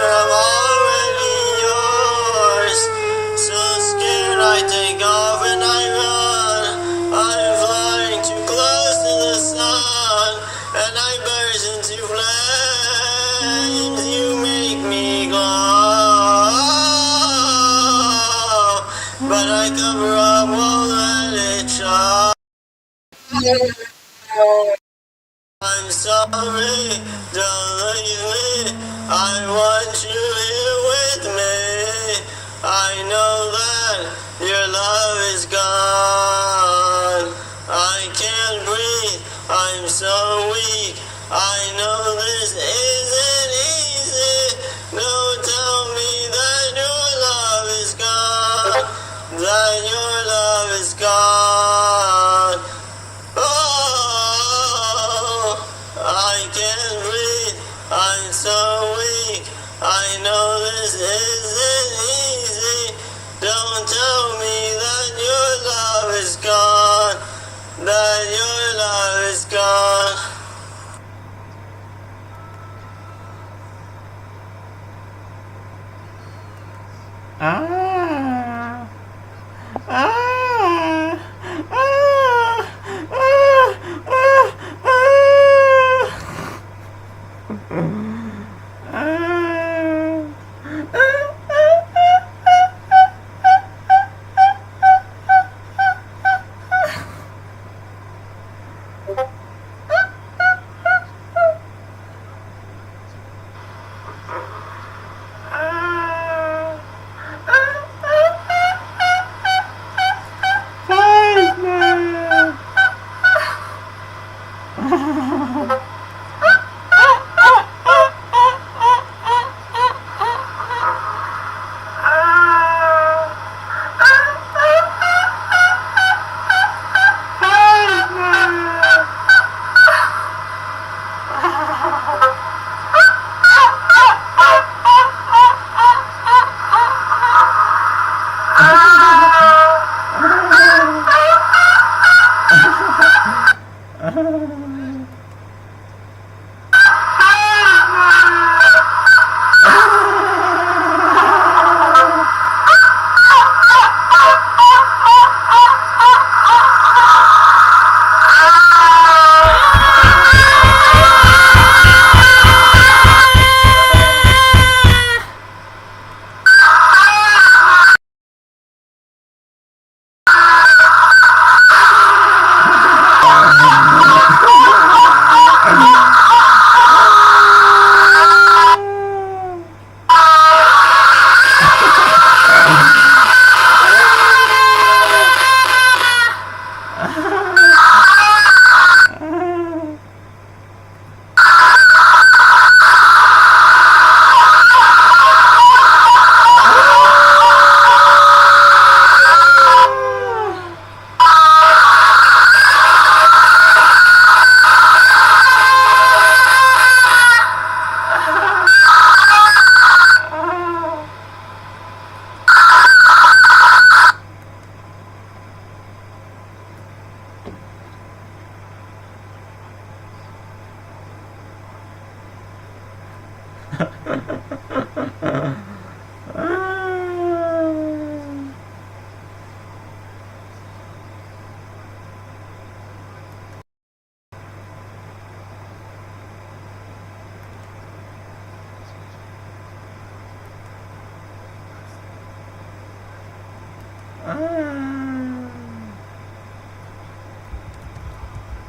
I'm already yours. So scared I take off and I run. I'm flying too close to the sun, and I burst into flames. You make me glow, but I cover up, won't let it show. I'm sorry, don't leave me. I want you here with me. I know that your love is gone. I can't breathe, I'm so weak. I know this isn't easy. No, tell me that your love is gone. That your love is gone. Oh, I can't breathe, I'm so weak. I know this isn't easy. Don't tell me that your love is gone. That your love is gone. Ah.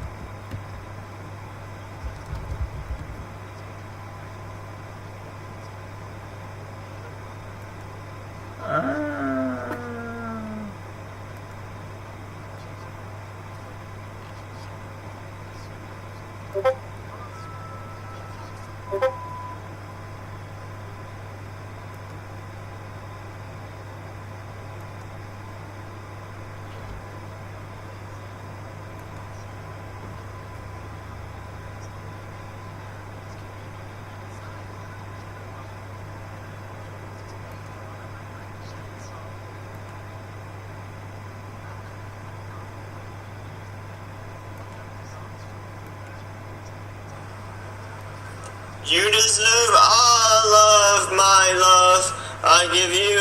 Ah. You deserve all of my I give you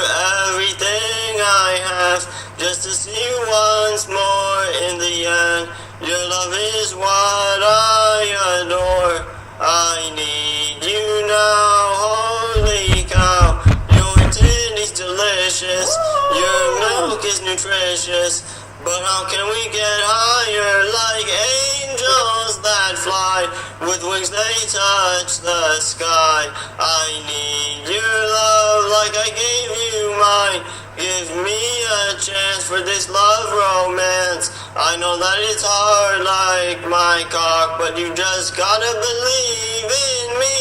everything I have, just to see you once more in the end. Your love is what I adore. I need you now, holy cow. Your titty's delicious, your milk is nutritious. But how can we get higher like angels that fly? With wings they touch the sky. I need your love like I gave you mine. Give me a chance for this love romance. I know that it's hard like my cock, but you just gotta believe in me.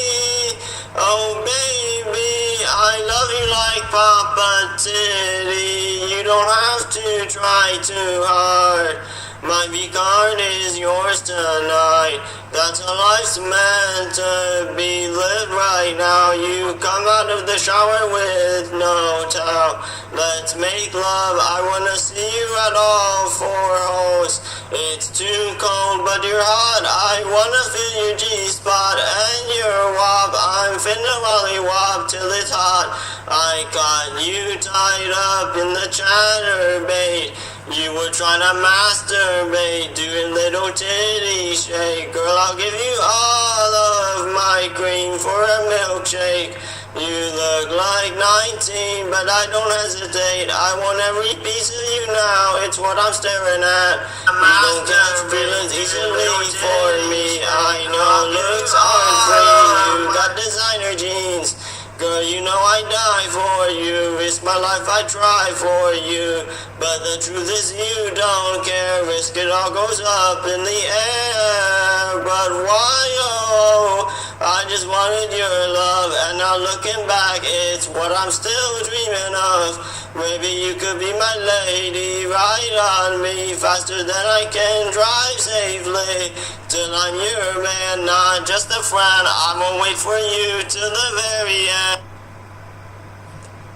Oh baby, I love you like Papa Titty. You don't have to try too hard. My V-card is yours tonight. That's how life's meant to be lived right now. You come out of the shower with no towel. Let's make love, I wanna see you at all four holes. It's too cold but you're hot, I wanna feel your G-spot and your wop. I'm finna lollywop till it's hot. I got you tied up in the chatterbait. You were trying to masturbate, doing little titty shake. Girl, I'll give you all of my cream for a milkshake. You look like 19, but I don't hesitate. I want every piece of you now, it's what I'm staring at. You don't catch feelings easily for me. I know looks aren't free, you got designer jeans. Girl, you know I die for you, risk my life, I try for you. But the truth is you don't care, risk it all goes up in the air. But why, oh, I just wanted your love, and now looking back, it's what I'm still dreaming of. Maybe you could be my lady, ride on me faster than I can drive safely. Till I'm your man, not just a friend, I won't wait for you till the very end.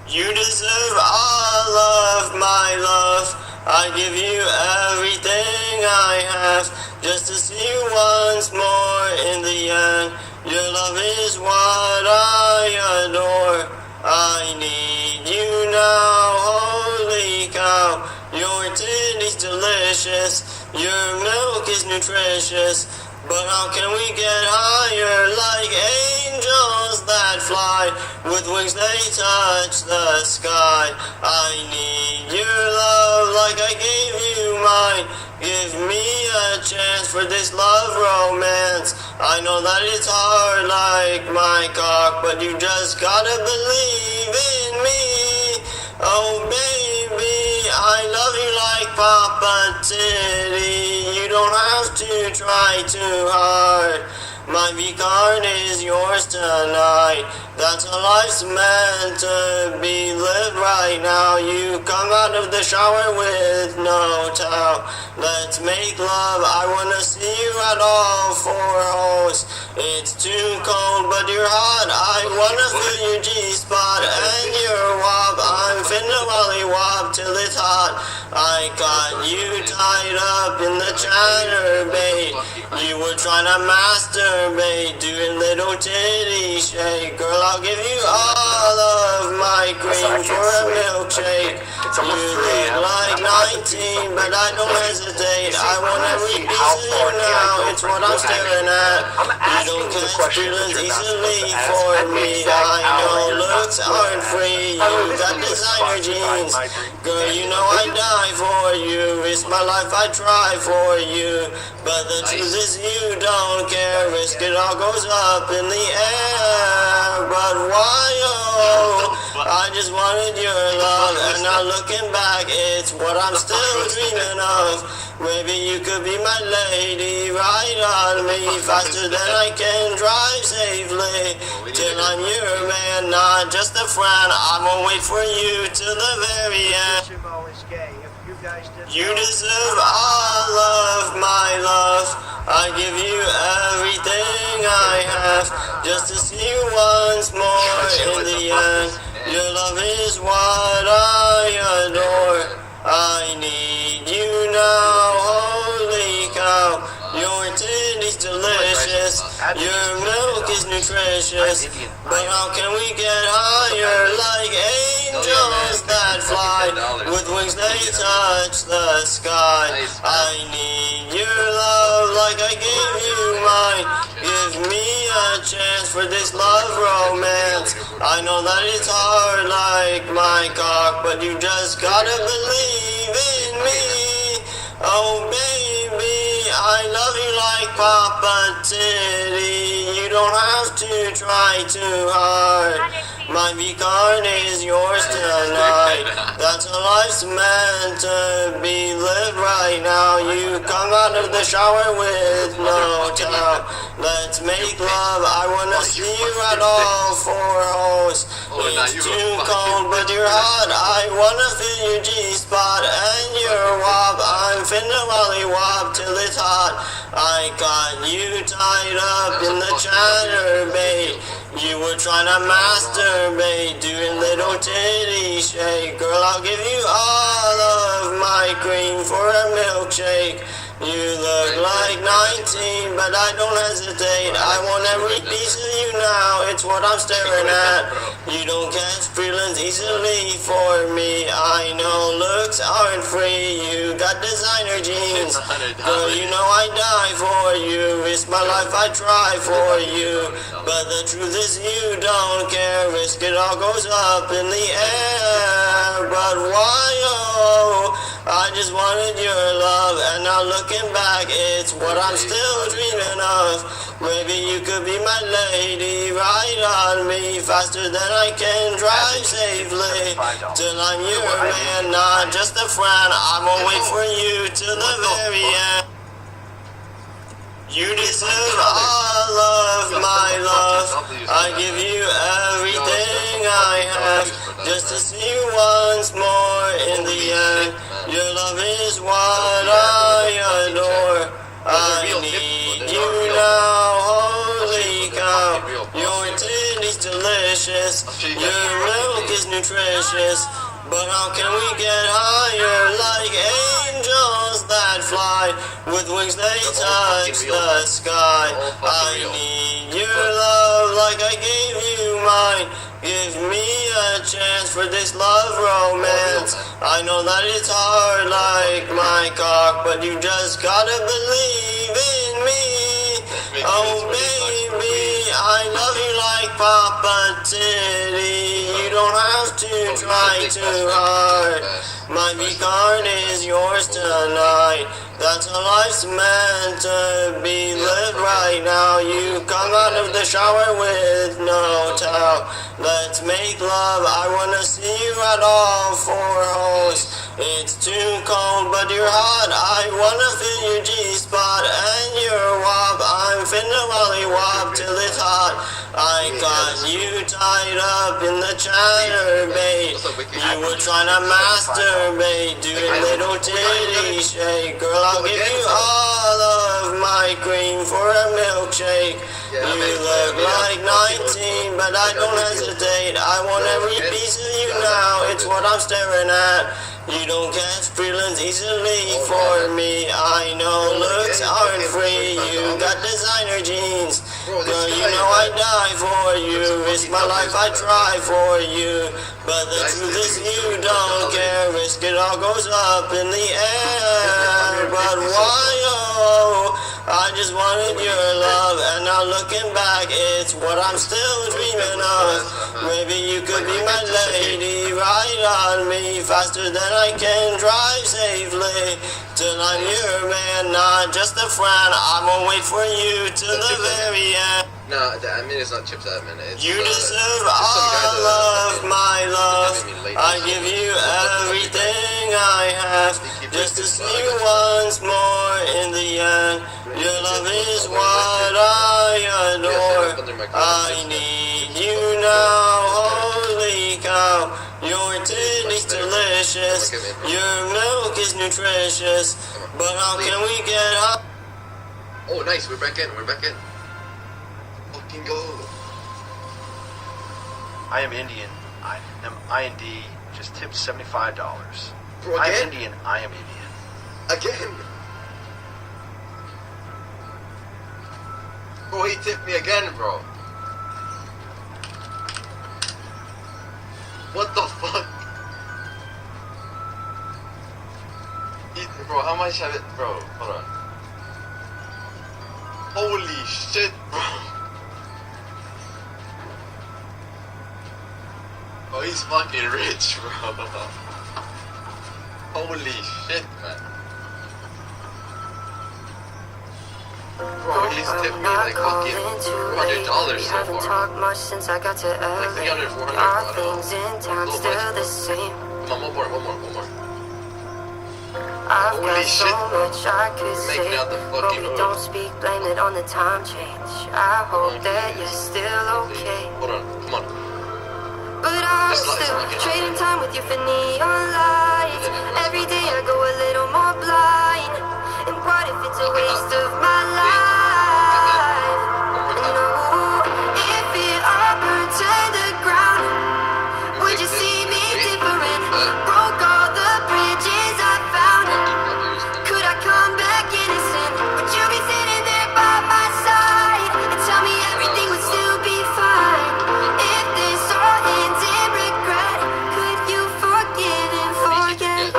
You deserve all of my love, I give you everything I have, just to see you once more in the end. Your love is what I adore. I need you now, holy cow. Your titty's delicious, your milk is nutritious. But how can we get higher like angels that fly? With wings they touch the sky. I need your love like I gave you mine. Give me a chance for this love romance. I know that it's hard like my cock, but you just gotta believe in me. Oh baby, I love you like Papa Titty. You don't have to try too hard. My V-card is yours tonight. That's how life's meant to be lived right now. You come out of the shower with no towel. Let's make love, I wanna see you at all four holes. It's too cold but you're hot, I wanna feel your G-spot and your wop. I'm finna lollywop till it's hot. I got you tied up in the chatterbait. You were trying to masturbate, doing little titty shake. Girl, I'll give you all of my cream for a milkshake. You look like 19, but I don't hesitate. I want every piece of you now, it's what I'm staring at. You don't catch feelings easily for me. I know looks aren't free, you got designer jeans. Girl, you know I die for you, risk my life, I try for you. But the truth is you don't care, risk it all goes up in the air. But why, oh, I just wanted your love, and now looking back, it's what I'm still dreaming of. Maybe you could be my lady, ride on me faster than I can drive safely. Till I'm your man, not just a friend, I won't wait for you till the very end. You deserve all of my love, I give you everything I have, just to see you once more in the end. Your love is what I adore. I need you now, holy cow. Your titty's delicious, Your milk is nutritious, but how can we get higher like angels that fly? With wings they touch the sky. I need your love like I gave you mine. Give me a chance for this love romance. I know that it's hard like my cock, but you just gotta believe in me. Oh baby, I love you like Papa Titty. You don't have to try too hard. My V-card is yours tonight. That's how life's meant to be lived right now. You come out of the shower with no towel. Let's make love. I wanna see you at all four holes. It's too cold, but you're hot. I wanna feel your G-spot and your wop. I'm finna wally-wop till it's hot. I got you tied up in the chatterbait. You were trying to masturbate, doing little titty shake. Girl, I'll give you all of my cream for a milkshake. You look like 19, but I don't hesitate. I want every piece of you now, it's what I'm staring at. You don't catch feelings easily for me. I know looks aren't free. You got designer jeans. Girl, you know I die for you. Risk my life, I try for you. But the truth is you don't care. Risk it all goes up in the air. But why, oh, I just wanted your love. And now looking back, it's what I'm still dreaming of. Maybe you could be my lady, ride on me faster than I can drive safely. Till I'm your man, not just a friend. I'm gonna wait for you till the very end. You deserve all of my love. I give you everything I have, just to see you once more in the end. Your love is what I adore. I need you now, holy cow. Your titty's delicious, your milk is nutritious. But how can we get higher like angels that fly? With wings they touch the sky. I need your love like I gave you mine. Give me a chance for this love romance. I know that it's hard like my cock, but you just gotta believe in me. Oh baby, I love you like Papa Titty. You don't have to try too hard. My V-card is yours tonight. That's how life's meant to be lived right now. You come out of the shower with no towel. Let's make love. I wanna see you at all four holes. It's too cold, but you're hot. I wanna feel your G-spot and your wop. I'm finna wally-wop till it's hot. I got you tied up in the chatterbait. You were trying to masturbate, doing little titty shake. Girl, I'll give you all of my cream for a milkshake. You look like 19, but I don't hesitate. I want every piece of you now, it's what I'm staring at. You don't catch feelings easily for me. I know looks aren't free. You got designer jeans. Girl, you know I die for you. Risk my life, I try for you. But the truth is you don't care. Risk it all goes up in the air. But why, oh, I just wanted your love. And now looking back, it's what I'm still dreaming of. Maybe you could be my lady, ride on me faster than I can drive safely. Till I'm your man, not just a friend. I'm gonna wait for you till the very end. No, I mean it's not chips that man. It's, you deserve all of my love. I give you everything I have, just to see you once more in the end. Your love is what I adore. I need you now, holy cow. Your titty's delicious, your milk is nutritious. But how can we get up? Oh, nice, we're back in. Fucking go. I am Indian. I am IND. Just tipped $75. Bro, I again? am Indian. I am Indian. Again? Bro, Bro, he tipped me again, bro. What the fuck? Bro, how much have it? Bro, hold on. Holy shit, bro. Oh, he's fucking rich, bro. Holy shit, man. Bro, he's tipped me like fucking $200 so far. Talked much since I got to LA. Like 300, 400, Our things in town still the same. Come on, one more. I've Holy got so shit. much I could say, Making out the but fucking we moves. don't speak, blame it on the time change. I hope that you're still okay. Hold on, come on. But I'm Just like still fucking trading time with you for neon lights. Every day I go a little more blind. And what if it's a waste of my life? No, if it all burned to the ground, would you see me different? Broke all the bridges I found. Could I come back innocent? Would you be sitting there by my side and tell me everything would still be fine? If this all ends in regret, could you forgive and forget?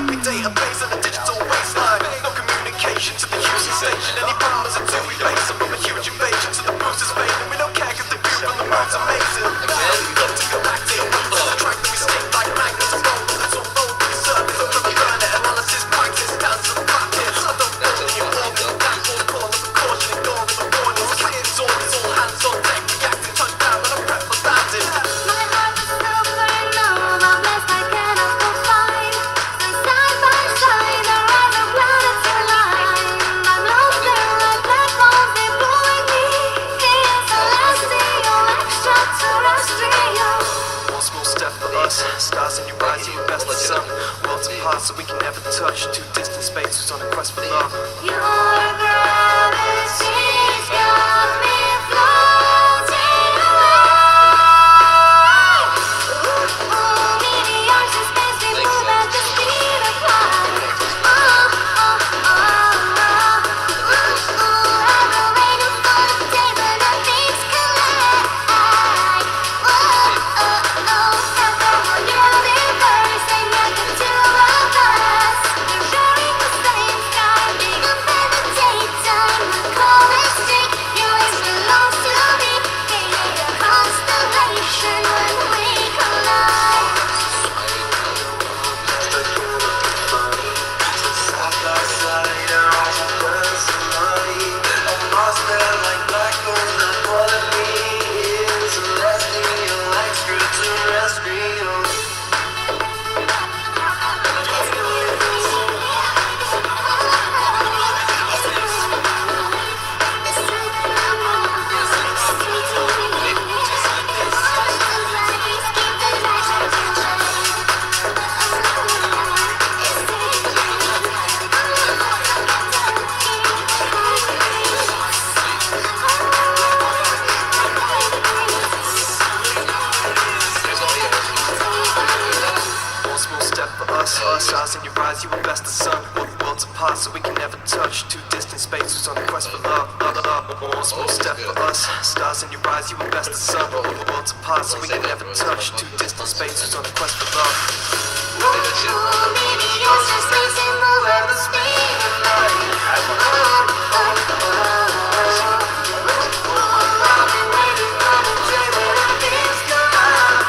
Big database and a digital wasteline. No communication to the user station. Any problems until we face them. From a huge invasion to the boosters fading. We don't care cause the view from the moon's amazing. Now we love to go active. The track that we stick like magnets. Roll it's all over the surface. From the burner analysis practice down to the practice. I don't know the importance. Down for the call of the caution. Ignoring the warnings. Captain's orders all hands on deck. Reacting touchdown and I'm prep for landing. My heart is still playing low, my best I can I still find. And side by side, there are the planets aligned. I'm lost there like black holes, they're pulling me. Feels celestial, extraterrestrial. One small step for us, stars in your eyes, you best the sun. Worlds apart, so we can never touch. Two distant spaces on a quest for love. Your gravity's got me floating away. Meteors in space, they move at the speed of light. Ever waiting for the day when our things collide. Got the whole universe ain't nothing to us. We're sharing the same sky, big up in the daytime. We're calling street, yours belongs to me. Create a constellation when we collide. Side by side, our eyes are personally. I'm lost there like black holes that follow me. It's celestial, extraterrestrial. One small step for us, stars in your eyes, you were best the sun. Worlds apart, so we can never touch. Two distant spaces on a quest for love. One small step for us, stars in your eyes, you were best the sun. Worlds apart, so we can never touch. Two distant spaces on a quest for love. Meteors in space, they move at the speed of light. I've been waiting for the day when our things collide.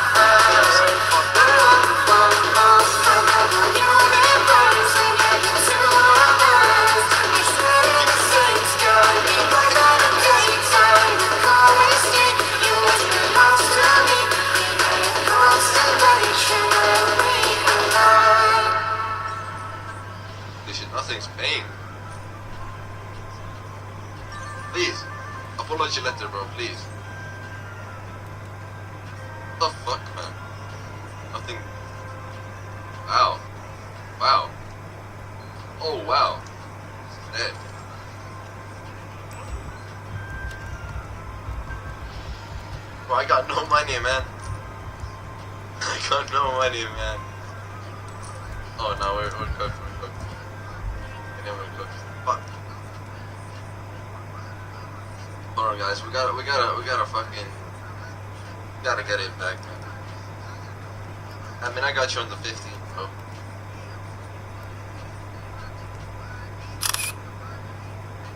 Universe ain't nothing to us. We're sharing the same sky, big up in the daytime. We're calling street, yours belongs to me. Create a constellation when we collide. This shit, nothing's paying. much you let there, bro, please. What the fuck, man? Nothing. Wow. Wow. Oh, wow. It's dead. Bro, I got no money, man. I got no money, man. Oh, no, we're cooked, we're cooked. And then we're cooked. Fuck. Hold on, guys. We gotta fucking. Gotta get it back, man. I mean, I got you on the 15th, bro.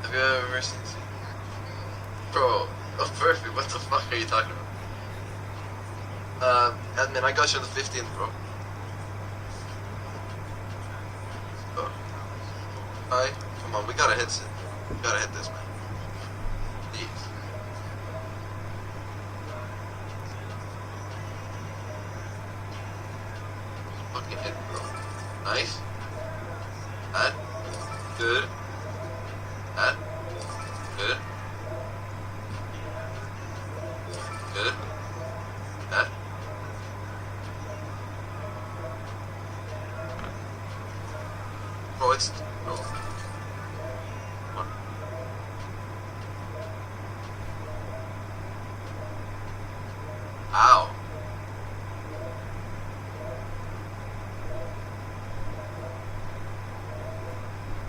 Have you ever seen? Bro, oh, perfect. What the fuck are you talking about? Admin, I got you on the 15th, bro. Oh. Alright, come on, we gotta hit it. We gotta hit this, man. Please. Fucking hit, bro. Nice. That. Good. That. Good. Good. That. Bro, it's... Bro. Come on. Ow.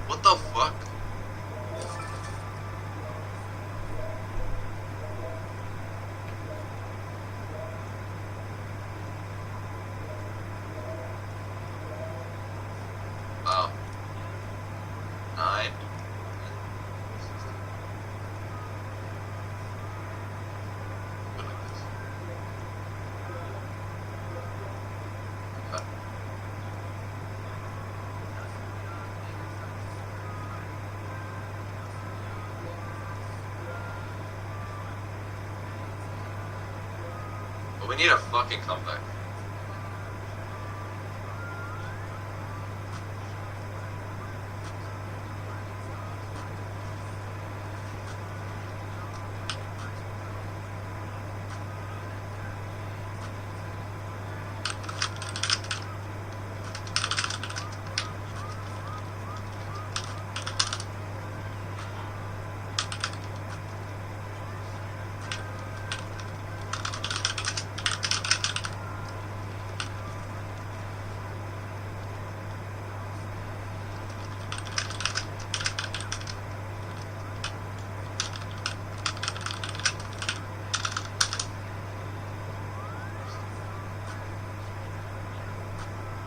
What the fuck? Wow. 9. Good like this. Okay. But we need a fucking comeback.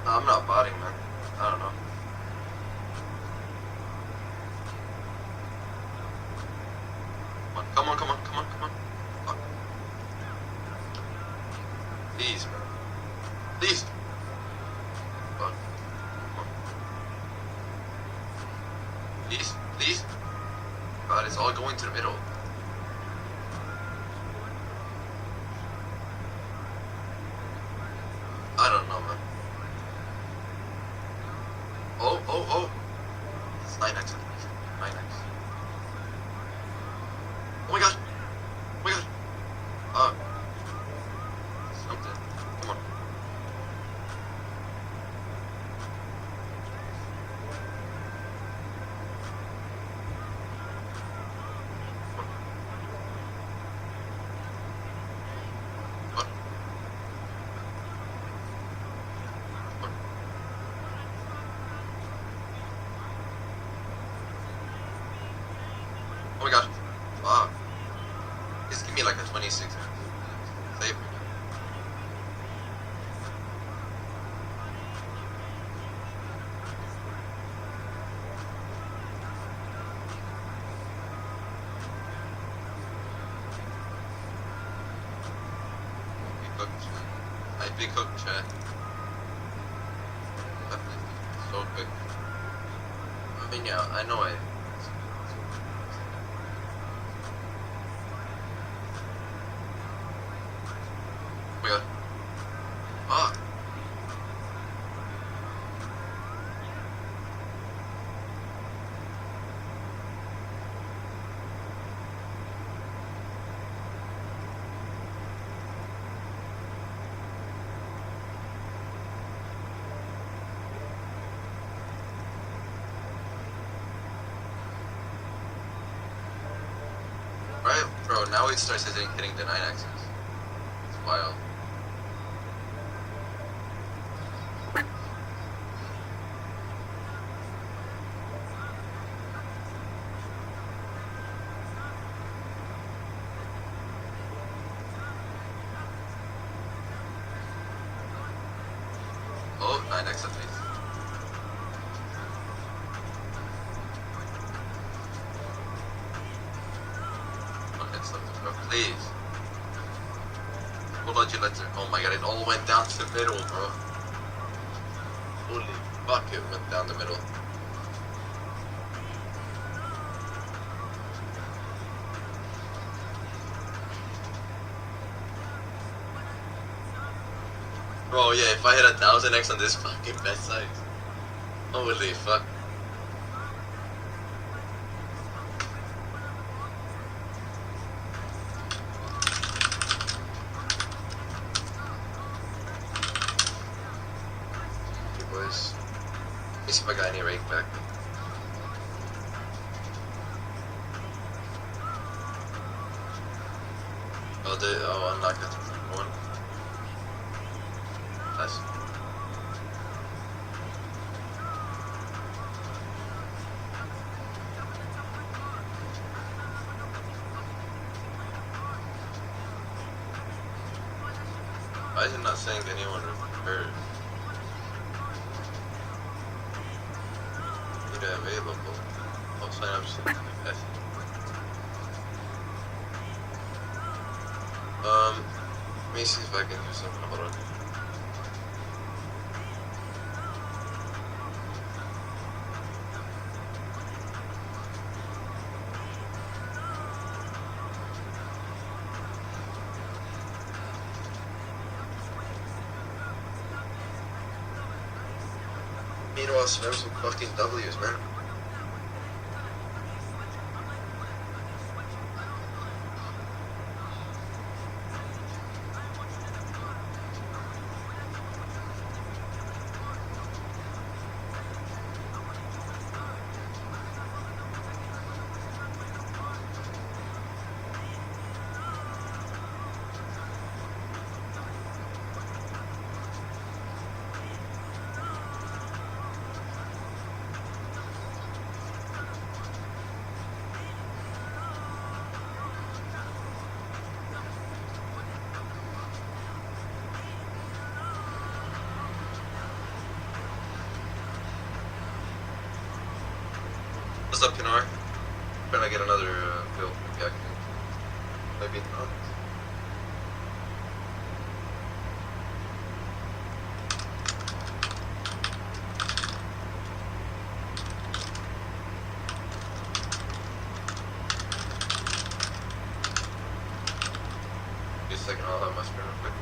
No, I'm not botting, man. I don't know. Come on, come on, come on, come on, come on. Fuck. Please, man. Please. Fuck. Come on. Please, please. God, it's all going to the middle. I don't know, man. Oh, oh, oh. It's 9x at least. 9x. Oh my god. Oh my god. Something. Come on. What? What? Oh my god. Fuck. Just give me like a 26. Save me. Be cooked. I'd be cooked, chat. Definitely. So quick. I mean, yeah, I know it. Oh my god. Fuck. Bro, now it starts hitting the 9 axis. It's wild. Oh, 9x at least. Don't hit something, bro. Please. Hold on, you let her. Oh my god, it all went down to the middle, bro. Holy fuck, it went down the middle. Bro, yeah, if I hit 1000x on this fucking best size. Holy fuck. Okay, boys. Let me see if I got any rake back. Oh, unlock that one. Nice. Why is it not saying anyone referred? Data available. I'll sign up soon. Yes. Let me see if I can do something about it. Meanwhile, spam some fucking W's, man. What's up, Pinar? Trying to get another build. Maybe I can. Maybe not. Give me a second, I'll have my screen real quick.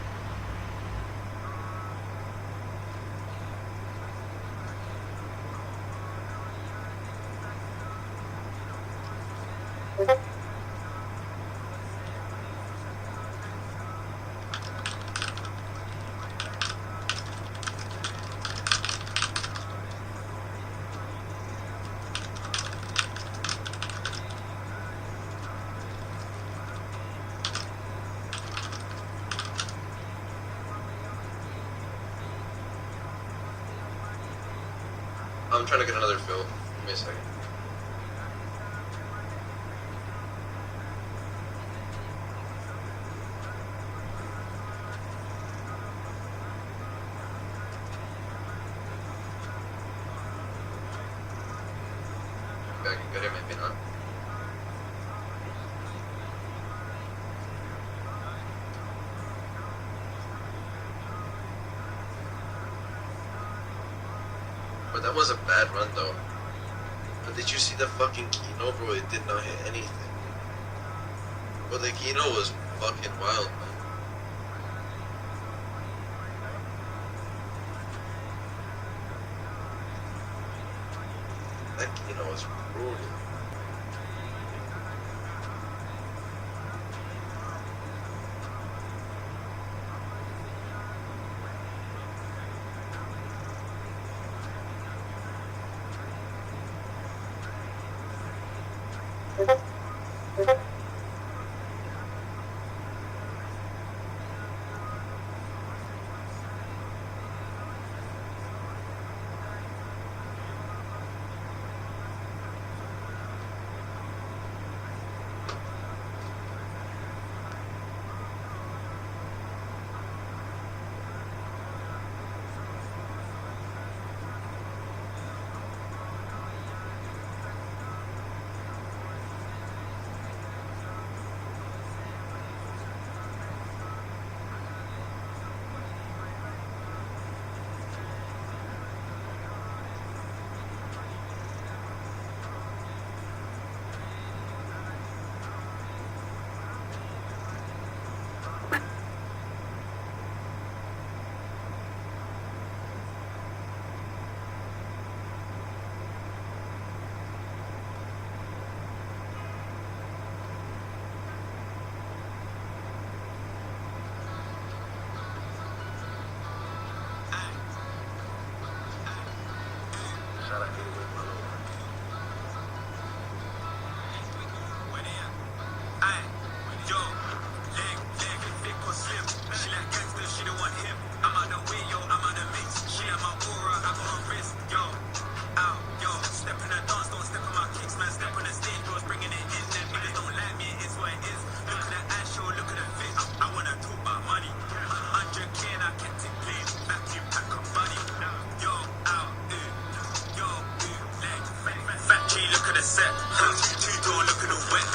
I'm trying to get another fill. Give me a second. Maybe I can get it, maybe not. But that was a bad run though. But did you see the fucking Kino, bro? It did not hit anything. But the Kino was fucking wild, man. That Kino was brutal. Shout out anyway, my little one. Yo, leg, thick or slim. She like gangster, she don't want him. I'm out the way, yo, I'm out the mix. She like my aura, I got a wrist. Yo, out, yo, step in the dance, don't step on my kicks, man. Step on the stage, bros, bringing it in. Them niggas don't like me, it's what it is. Look at the ass show, look at the fit. I wanna talk about money. 100K and I kept it clean. Vacuum pack up money. Yo, out, yo, leg, fat G, look at the set. Two-door, look at the wet.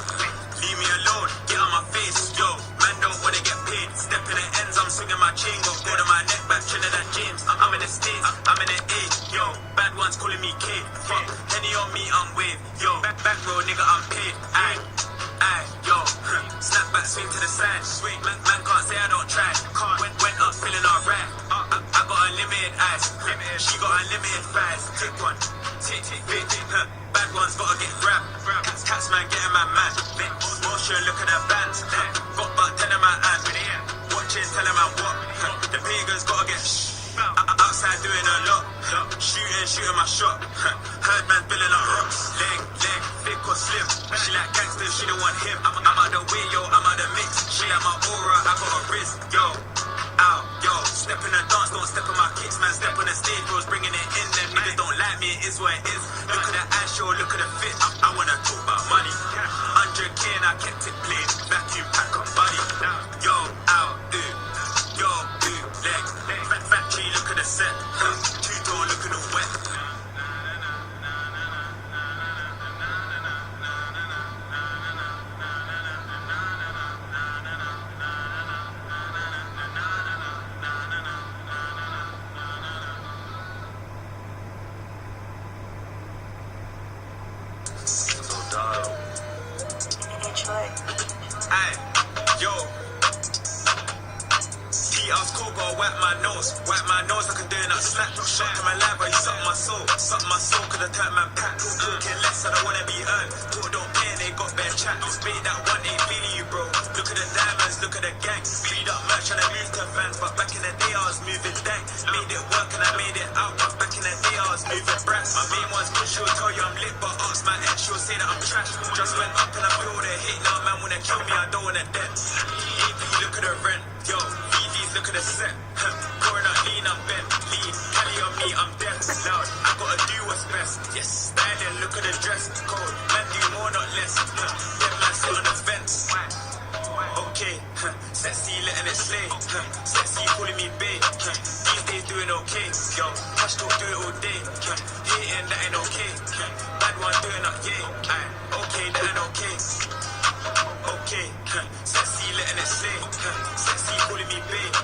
Leave me alone, get on my face, yo. Man don't wanna get paid. Step in the ends, I'm swinging my chain, go to my neck back, chilling at James. I'm in the States, I'm in the A, yo. Bad ones calling me K. Fuck, Henny on me, I'm wave, yo. Back row, nigga, I'm paid. Aye, yo. Snap back, swing to the side. Swing, man can't say I don't try. Went up, feeling alright. I got unlimited eyes. She got unlimited thighs. Tick one, tick, big. Bad ones gotta get grabbed. Cats man getting my man. Motion, look at the bands. Got about 10 in my hand. Watching, telling man what. The pagans gotta get outside doing a lot. Shooting my shot. Heard man filling up rocks. Leg, thick or slim. She like gangsters, she don't want him. I'm out the way, yo, I'm out the mix. She like my aura, I got a wrist, yo. Out, yo, step in the dance, don't step on my kicks, man. Step on the stage, bros, bringing it in. Them niggas don't like me, it is what it is. Look at the ass show, look at the fit. I wanna talk about money. 100K and I kept it plain. Vacuum pack up body. Yo, out, yo, leg. Fat G, look at the set. Two-door, look at the wet. Aye, yo. T-House Coco, wipe my nose like I'm doing that slap. Shot to my life, but you suck my soul, cause I turn man pack. Talking less, I don't wanna be heard. Talk don't play, and they got bare chat. Spade that one ain't feeling you, bro. Look at the diamonds, look at the gang. Feed up merch and I moved to vans, but back in the day I was moving dank. Made it work and I made it out, but back in the day I was moving brass. My main one's good, she'll tell you I'm lit, but ask my ex, she'll say that I'm trash. Just went up and I feel the hate, now man wanna kill me, I don't wanna dead. AP, look at the rent, yo. VVs, look at the set. Pouring out lean, I'm bent. Lean, Cali on me, I'm deaf. Loud, I gotta do what's best. Yes, styling, look at the dress. Cold, man do more, not less. Dead man sit on the fence. Okay, sexy, letting it slay. Sexy, calling me babe. These days doing okay. Yo, cash talk, do it all day. Hating, that ain't okay. Bad one doing up, yeah. Okay, that ain't okay. Okay, sexy, letting it slay. Sexy, calling me babe.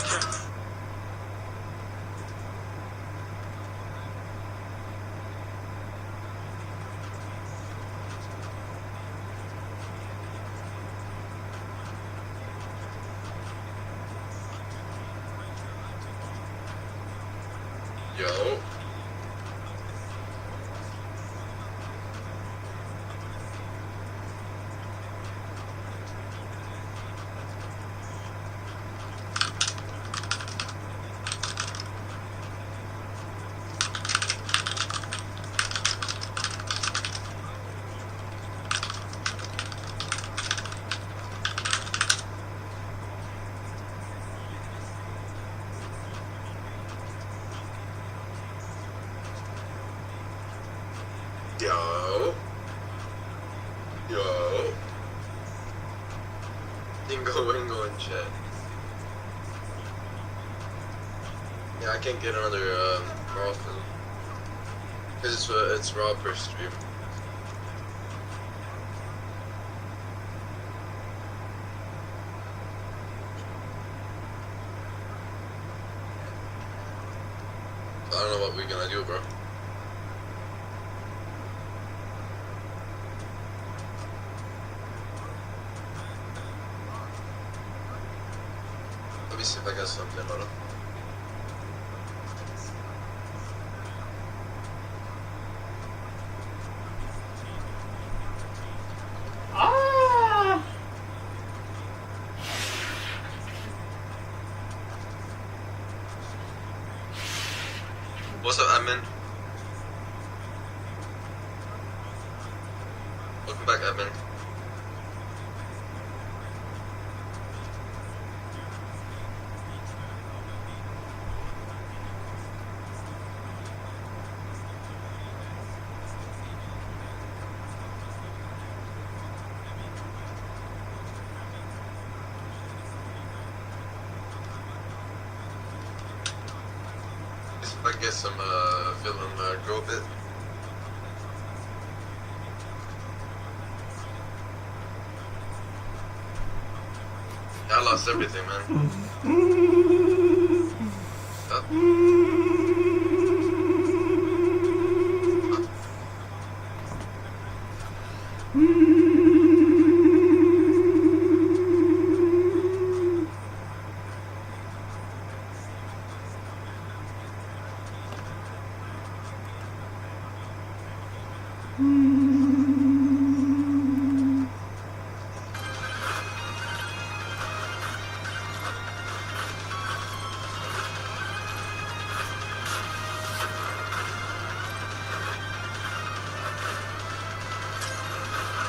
Yo. Ingo in chat. Yeah, I can't get another raw film because it's raw per stream. I don't know what we're gonna do, bro. Let me see if I got something, hold on. What's up, admin? Welcome back, Edmund. I guess I'm feeling grow a bit. I lost everything, man.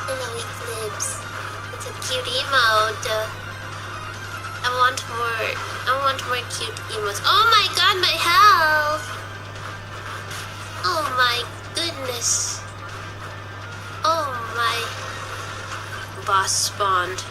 Hello, Eclipse. It's a cute emote. I want more cute emotes. Oh my god, my health! Oh my goodness. Oh my. Boss spawned.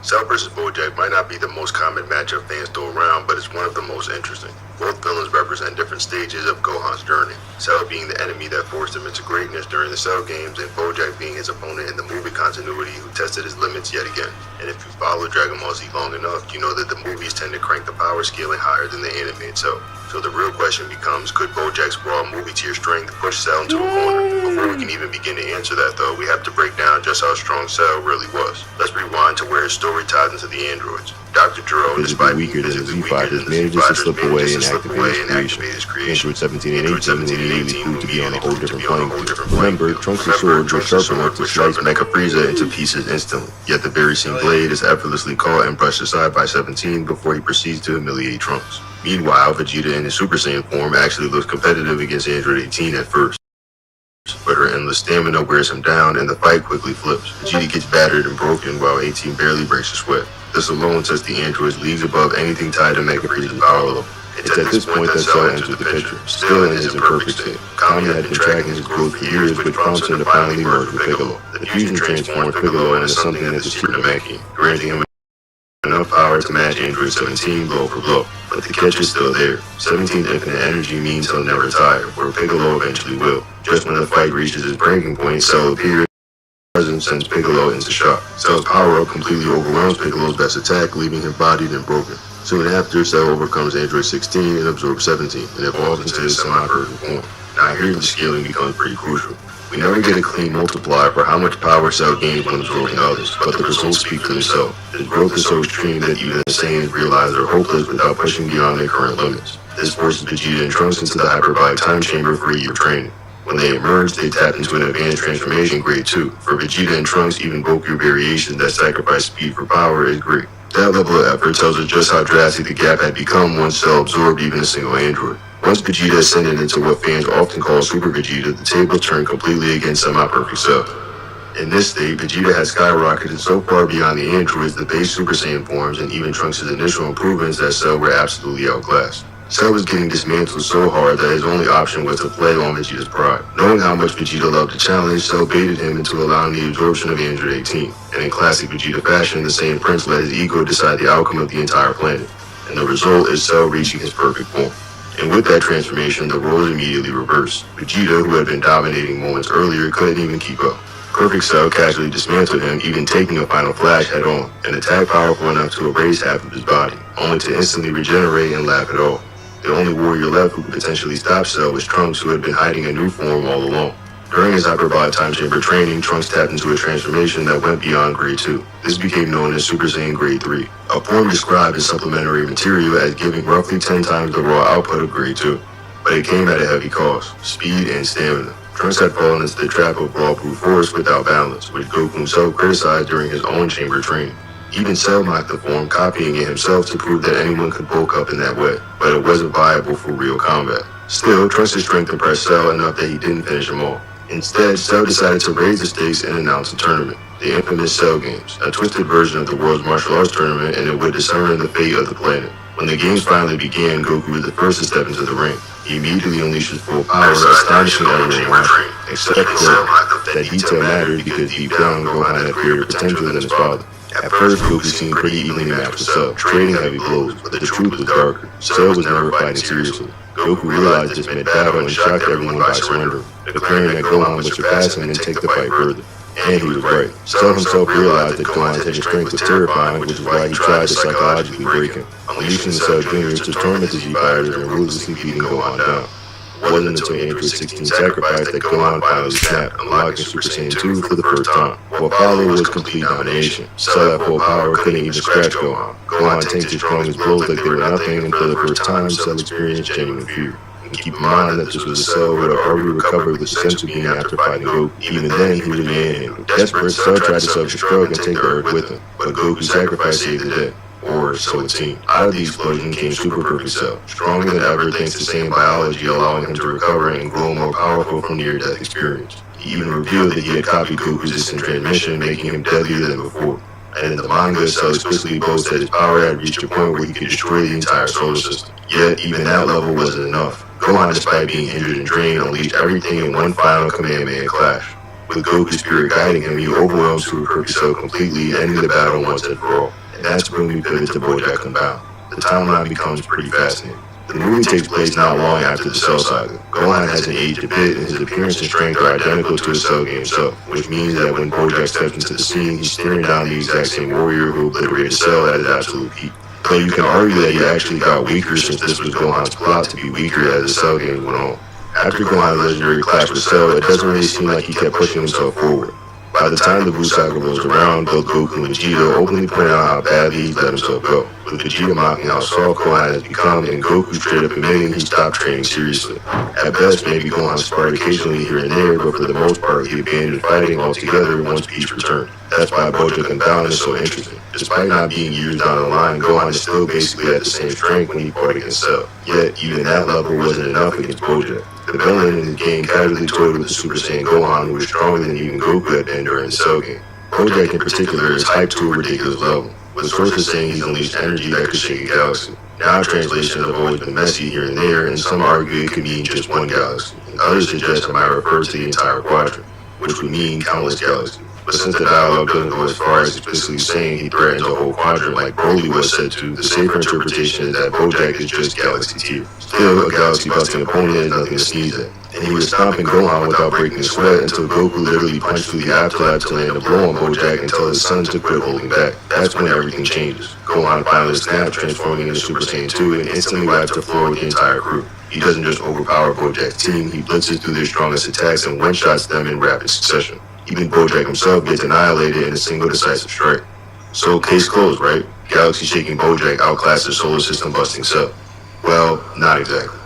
Cell vs. Bojack might not be the most common matchup fans throw around, but it's one of the most interesting. Both villains represent different stages of Gohan's journey. Cell being the enemy that forced him into greatness during the Cell games, and Bojack being his opponent in the movie continuity who tested his limits yet again. And if you follow Dragon Ball Z long enough, you know that the movies tend to crank the power scaling higher than the anime itself. So the real question becomes, could Bojack's raw movie tier strength push Cell into a corner? Before we can even begin to answer that though, we have to break down just how strong Cell really was. Let's rewind to where his story ties into the androids. Dr. Jerome, despite being physically weaker than the Z-Fighters, manages to slip away and activate his creation. Android 17 and 18 will immediately prove to be on a whole different playing field. Remember, Trunks' sword was sharp enough to slice Mecha Frieza into pieces instantly. Yet the very same blade is effortlessly caught and brushed aside by 17 before he proceeds to humiliate Trunks. Meanwhile, Vegeta in his Super Saiyan form actually looks competitive against Android 18 at first. But her endless stamina wears him down and the fight quickly flips. Vegeta gets battered and broken while 18 barely breaks a sweat. This alone sets the androids leagues above anything tied to Mecha Frieza's power level. It's at this point that Cell enters the picture, still in his imperfect state. Kami had been tracking his growth for years, which prompts him to finally merge with Piccolo. The fusion transforms Piccolo into something that is secret to Meki, granting him enough power to match Android 17 blow for blow. But the catch is still there. 17's infinite energy means he'll never tire, where Piccolo eventually will. Just when the fight reaches its breaking point, Cell appears and sends Piccolo into shock. Cell's power-up completely overwhelms Piccolo's best attack, leaving him bodied and broken. Soon after, Cell overcomes Android 16 and absorbs 17, and evolves into his semi-perfect form. Now here the scaling becomes pretty crucial. We never get a clean multiplier for how much power Cell gains when absorbing others, but the results speak for themselves. His growth is so extreme that even the Saiyans realize they're hopeless without pushing beyond their current limits. This forces Vegeta and Trunks into the hyperbolic time chamber for a year of training. When they emerge, they tap into an advanced transformation grade 2. For Vegeta and Trunks, even Goku variations that sacrifice speed for power is great. That level of effort tells us just how drastic the gap had become once Cell absorbed even a single android. Once Vegeta ascended into what fans often call Super Vegeta, the table turned completely against semi-perfect Cell. In this state, Vegeta has skyrocketed so far beyond the androids, the base Super Saiyan forms, and even Trunks' initial improvements that Cell were absolutely outclassed. Cell was getting dismantled so hard that his only option was to play on Vegeta's pride. Knowing how much Vegeta loved the challenge, Cell baited him into allowing the absorption of Android 18. And in classic Vegeta fashion, the Saiyan Prince let his ego decide the outcome of the entire planet. And the result is Cell reaching his perfect form. And with that transformation, the roles immediately reversed. Vegeta, who had been dominating moments earlier, couldn't even keep up. Perfect Cell casually dismantled him, even taking a final flash head on, an attack powerful enough to erase half of his body, only to instantly regenerate and laugh it off. The only warrior left who could potentially stop Cell was Trunks, who had been hiding a new form all along. During his hyperbolic time chamber training, Trunks tapped into a transformation that went beyond grade 2. This became known as Super Saiyan grade 3, a form described as supplementary material as giving roughly 10 times the raw output of grade 2. But it came at a heavy cost, speed and stamina. Trunks had fallen into the trap of raw brute force without balance, which Goku himself criticized during his own chamber training. Even Cell mocked the form, copying it himself to prove that anyone could bulk up in that way, but it wasn't viable for real combat. Still, trusted strength impressed Cell enough that he didn't finish him off. Instead, Cell decided to raise the stakes and announce a tournament, the infamous Cell Games, a twisted version of the world's martial arts tournament, and it would determine the fate of the planet. When the games finally began, Goku was the first to step into the ring. He immediately unleashed his full power, astonishing everyone, except Cell, that detail mattered because deep down, Gohan had greater potential than his father. At first, Goku seemed pretty evenly matched with Cell, trading heavy blows, but the truth was darker. Cell was never fighting seriously. Goku realized this meant battle and shocked everyone by surrendering, declaring that Gohan would surpass him and take the fight further. And he was right. Cell himself realized that Gohan's hidden strength was terrifying, which is why he tried to psychologically break him, unleashing the Cell Juniors to torment the Z-Fighters and ruthlessly beating Gohan down. It wasn't until Android 16 sacrifice that Gohan finally snapped, unlocking Super Saiyan 2 for the first time. What followed was complete domination. Cell at full power couldn't even scratch Gohan. Gohan tanked his strongest blows like they were nothing, and for the first time, Cell experienced genuine fear. Keep in mind that this was a Cell who had already recovered with the sense of being after fighting Goku. Even then, he was manhandled. Desperate, Cell tried to self-destruct and take the Earth with him, but Goku's sacrifice saved the day. Or so it seemed. Out of the explosion came Super Perfect Cell, stronger than ever thanks to sane biology, allowing him to recover and grow more powerful from near-death experience. He even revealed that he had copied Goku's instant transmission, making him deadlier than before. And in the manga, Cell explicitly boasts that his power had reached a point where he could destroy the entire solar system. Yet, even that level wasn't enough. Gohan, despite being injured and drained, unleashed everything in one final Kamehameha clash. With Goku's spirit guiding him, he overwhelmed Super Perfect Cell completely, ending the battle once and for all. And that's when we pivot to BoJack Unbound. The timeline becomes pretty fascinating. The movie takes place not long after the Cell saga. Gohan hasn't aged a bit, and his appearance and strength are identical to his Cell game self, which means that when BoJack steps into the scene, he's staring down the exact same warrior who obliterated Cell at his absolute peak. Though you can argue that he actually got weaker since this was Gohan's plot to be weaker as the Cell games went on. After Gohan's legendary clash with Cell, it doesn't really seem like he kept pushing himself forward. By the time the Buu saga rolls around, both Goku and Vegeta openly point out how badly he's let himself go, with Vegeta mocking how soft Gohan has become and Goku straight up admitting he stopped training seriously. At best, maybe Gohan sparred occasionally here and there, but for the most part, he abandoned fighting altogether once peace returned. That's why BoJack Unbound is so interesting. Despite not being years down the line, Gohan is still basically at the same strength when he fought against Cell. Yet, even that level wasn't enough against BoJack. The villain in the game casually toyed with the Super Saiyan Gohan, who was stronger than even Goku had been during the Cell game. BoJack in particular is hyped to a ridiculous level, with sources saying he's unleashed energy that could shake a galaxy. Now translations have always been messy here and there, and some argue it could mean just one galaxy, and others suggest it might refer to the entire quadrant, which would mean countless galaxies. But since the dialogue doesn't go as far as explicitly saying he threatens a whole quadrant like Broly was said to, the safer interpretation is that BoJack is just galaxy tier. Still, a galaxy-busting opponent is nothing to sneeze at. And he was stomping Gohan without breaking a sweat until Goku literally punched through the afterlife to land a blow on BoJack and tell his son to quit holding back. That's when everything changes. Gohan finally snapped, transforming into Super Saiyan 2 and instantly wipes the floor with the entire crew. He doesn't just overpower BoJack's team, he blitzes through their strongest attacks and one-shots them in rapid succession. Even BoJack himself gets annihilated in a single decisive strike. So, case closed, right? Galaxy-shaking BoJack outclassed the solar system-busting Cell. Well, not exactly.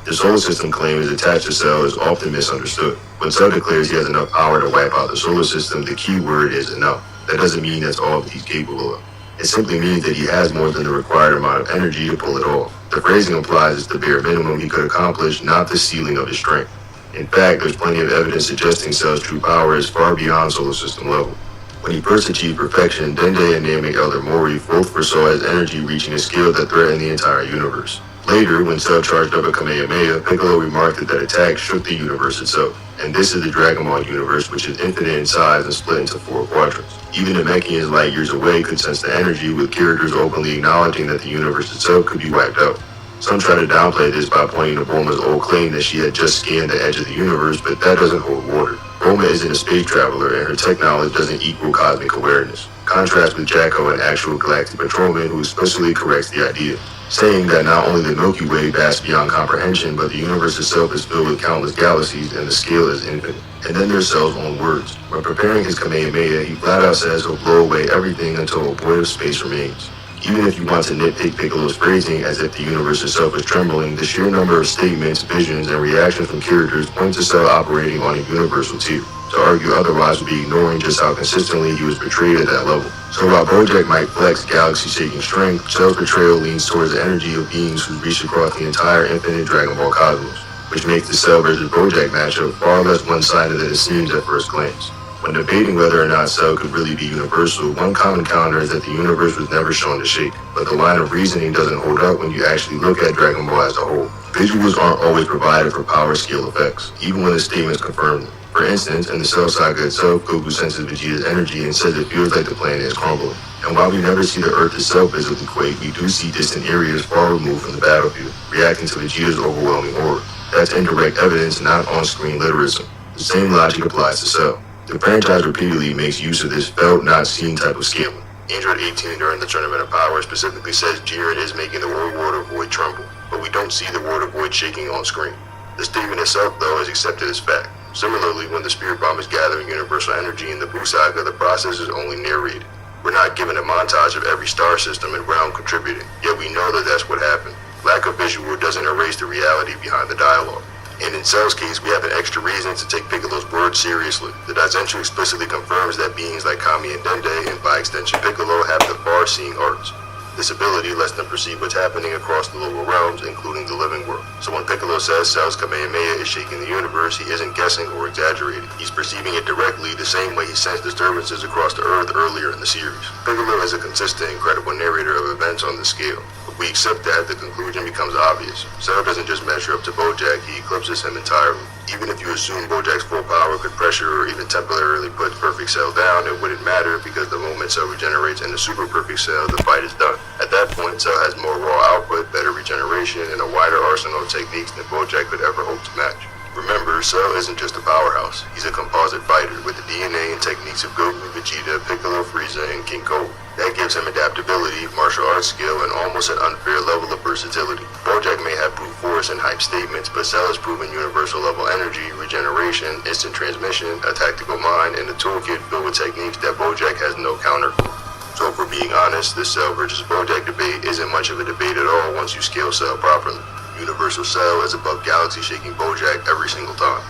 The solar system claim is attached to Cell is often misunderstood. When Cell declares he has enough power to wipe out the solar system, the key word is enough. That doesn't mean that's all that he's capable of. It simply means that he has more than the required amount of energy to pull it off. The phrasing implies it's the bare minimum he could accomplish, not the ceiling of his strength. In fact, there's plenty of evidence suggesting Cell's true power is far beyond solar system level. When he first achieved perfection, Dende and Namek Elder Mori both foresaw his energy reaching a scale that threatened the entire universe. Later, when Cell charged up a Kamehameha, Piccolo remarked that attack shook the universe itself. And this is the Dragon Ball universe, which is infinite in size and split into 4 quadrants. Even Namekians light years away could sense the energy, with characters openly acknowledging that the universe itself could be wiped out. Some try to downplay this by pointing to Bulma's old claim that she had just scanned the edge of the universe, but that doesn't hold water. Bulma isn't a space traveler, and her tech knowledge doesn't equal cosmic awareness. Contrast with Jacko, an actual galactic patrolman who explicitly corrects the idea, saying that not only the Milky Way vasts beyond comprehension, but the universe itself is filled with countless galaxies, and the scale is infinite. And then there's Cell's own words. When preparing his Kamehameha, he flat out says he'll blow away everything until a void of space remains. Even if you want to nitpick Piccolo's phrasing as if the universe itself is trembling, the sheer number of statements, visions, and reactions from characters point to Cell operating on a universal tier. To argue otherwise would be ignoring just how consistently he was portrayed at that level. So while Bojack might flex galaxy-shaking strength, Cell's portrayal leans towards the energy of beings who reach across the entire infinite Dragon Ball cosmos, which makes the Cell versus Bojack matchup far less one-sided than it seems at first glance. When debating whether or not Cell could really be universal, one common counter is that the universe was never shown to shake, but the line of reasoning doesn't hold up when you actually look at Dragon Ball as a whole. Visuals aren't always provided for power scale effects, even when the statements confirm them. For instance, in the Cell saga itself, Goku senses Vegeta's energy and says it feels like the planet is crumbling. And while we never see the Earth itself visibly quake, we do see distant areas far removed from the battlefield, reacting to Vegeta's overwhelming horror. That's indirect evidence, not on-screen literism. The same logic applies to Cell. The franchise repeatedly makes use of this felt, not seen type of scaling. Android 18 during the Tournament of Power specifically says Jiren is making the world water void tremble, but we don't see the water void shaking on screen. The statement itself, though, is accepted as fact. Similarly, when the Spirit Bomb is gathering universal energy in the Buu saga, the process is only narrated. We're not given a montage of every star system and realm contributing, yet we know that that's what happened. Lack of visual doesn't erase the reality behind the dialogue. And in Cell's case, we have an extra reason to take Piccolo's words seriously. The Daizenshu explicitly confirms that beings like Kami and Dende, and by extension Piccolo, have the far-seeing arts. This ability lets them perceive what's happening across the lower realms, including the living world. So when Piccolo says Cell's Kamehameha is shaking the universe, he isn't guessing or exaggerating. He's perceiving it directly the same way he sensed disturbances across the Earth earlier in the series. Piccolo is a consistent and credible narrator of events on this scale. If we accept that, the conclusion becomes obvious. Cell doesn't just measure up to Bojack, he eclipses him entirely. Even if you assume Bojack's full power could pressure or even temporarily put Perfect Cell down, it wouldn't matter because the moment Cell regenerates into Super Perfect Cell, the fight is done. At that point, Cell has more raw output, better regeneration, and a wider arsenal of techniques than Bojack could ever hope to match. Remember, Cell isn't just a powerhouse. He's a composite fighter with the DNA and techniques of Goku, Vegeta, Piccolo, Frieza, and King Cole. That gives him adaptability, martial arts skill, and almost an unfair level of versatility. Bojack may have brute force and hype statements, but Cell has proven universal level energy, regeneration, instant transmission, a tactical mind, and a toolkit filled with techniques that Bojack has no counter for. So if we're being honest, this Cell versus Bojack debate isn't much of a debate at all once you scale Cell properly. Universal Cell is above galaxy-shaking Bojack every single time.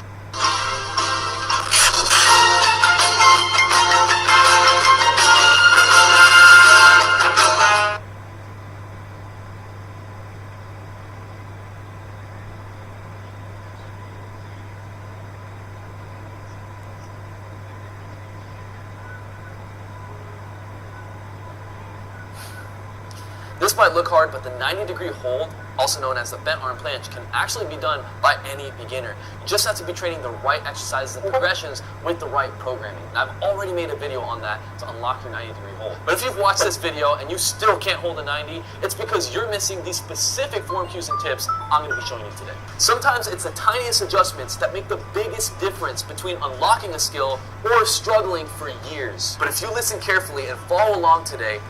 This might look hard, but the 90-degree hold, also known as the bent arm planche, can actually be done by any beginner. You just have to be training the right exercises and progressions with the right programming. And I've already made a video on that to unlock your 90-degree hold. But if you've watched this video and you still can't hold a 90, it's because you're missing these specific form cues and tips I'm going to be showing you today. Sometimes it's the tiniest adjustments that make the biggest difference between unlocking a skill or struggling for years. But if you listen carefully and follow along today,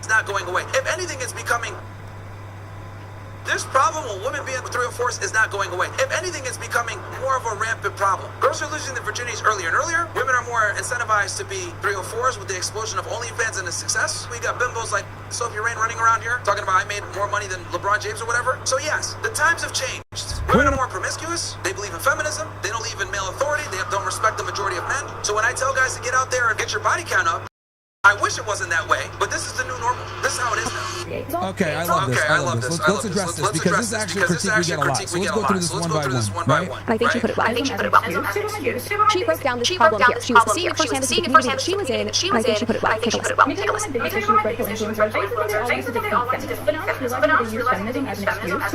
It's not going away. If anything, it's becoming... This problem with women being 304s is not going away. If anything, it's becoming more of a rampant problem. Girls are losing their virginities earlier and earlier. Women are more incentivized to be 304s with the explosion of OnlyFans and the success. We got bimbos like Sophie Rain running around here talking about I made more money than LeBron James or whatever. So yes, the times have changed. Women are more promiscuous. They believe in feminism. They don't believe in male authority. They don't respect the majority of men. So when I tell guys to get out there and get your body count up, I wish it wasn't that way, but this is the new normal. This is how it is now. Okay, I love this. I love this. Let's address this because this is actually a critique we get a lot. So let's go through this one by one, right? I think she put it well. She broke down this problem here. She was seeing it firsthand as the community that she was in, and I think she put it well. Take a listen. Take a listen. But now she realized feminism as an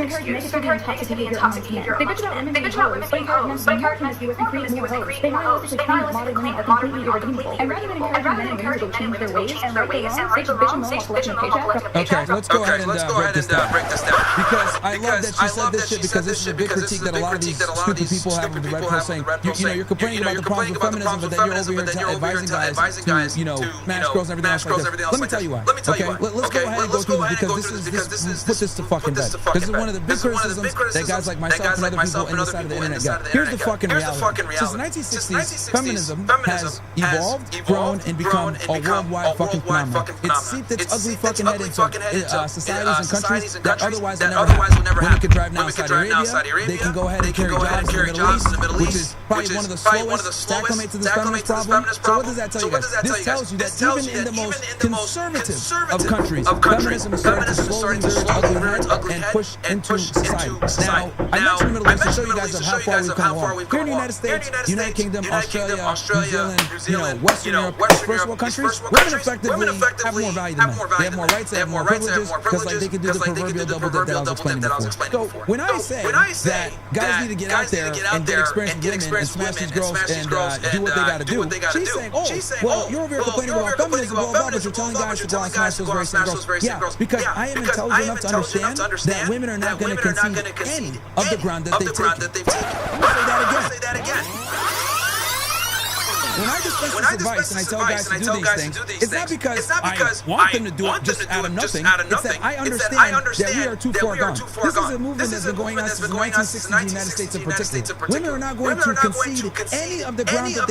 excuse to encourage negativity and toxic behavior amongst men. They bitch about women being hoes, but encourage promiscuous and create more hoes. They realistically claim that modern women are completely irredeemable. And rather than encouraging men and women to change their ways and right the wrong, they should bitch and moan about collection of paychecks. Okay, let's go ahead and break this down. Because I love that she said this shit because this is a big critique that a lot of these stupid people have with the red pill saying, you're complaining about the problems with feminism, but then you're over here advising guys to, smash girls and everything else like this. Let me tell you why. Okay, let's go ahead and go through this because this is put this to fucking bed. This is one of the big criticisms that guys like myself and other people in the side of the internet get. Here's the fucking reality. Since the 1960s, feminism has evolved, grown, and become a worldwide fucking phenomenon. It's seeped its ugly fucking head into societies and countries that otherwise would never happen. Women can drive now in Saudi Arabia. They can go ahead and carry jobs in the Middle East, which is probably one of the slowest to acclimate to this feminist problem. So what does that tell you guys? This tells you that even in the most conservative of countries, feminism is starting to slowly rear its ugly head and push into society. Now, I mentioned the Middle East to show you guys of how far we've come along. Here in the United States, United Kingdom, Australia, New Zealand, Western Europe, first world countries, women effectively have more value than men. They have more rights, they have more privileges, because like they can do the proverbial double dip that I was explaining before. So when I say that guys need to get out there and get experience with women and smash these girls and do what they gotta do, she's saying, well, you're over here complaining about feminism, blah, blah, but you're telling guys to go out and smash those very same girls. Yeah, because I am intelligent enough to understand that women are not going to concede any of the ground that they've taken. I'll say that again. When I discuss this advice and I tell guys to do these things, it's not because I want them to do it just out of nothing. It's that I understand that we are too far gone. This is a movement that's been going on since the 1960s in the United States in particular. Women are not going to concede any of the ground that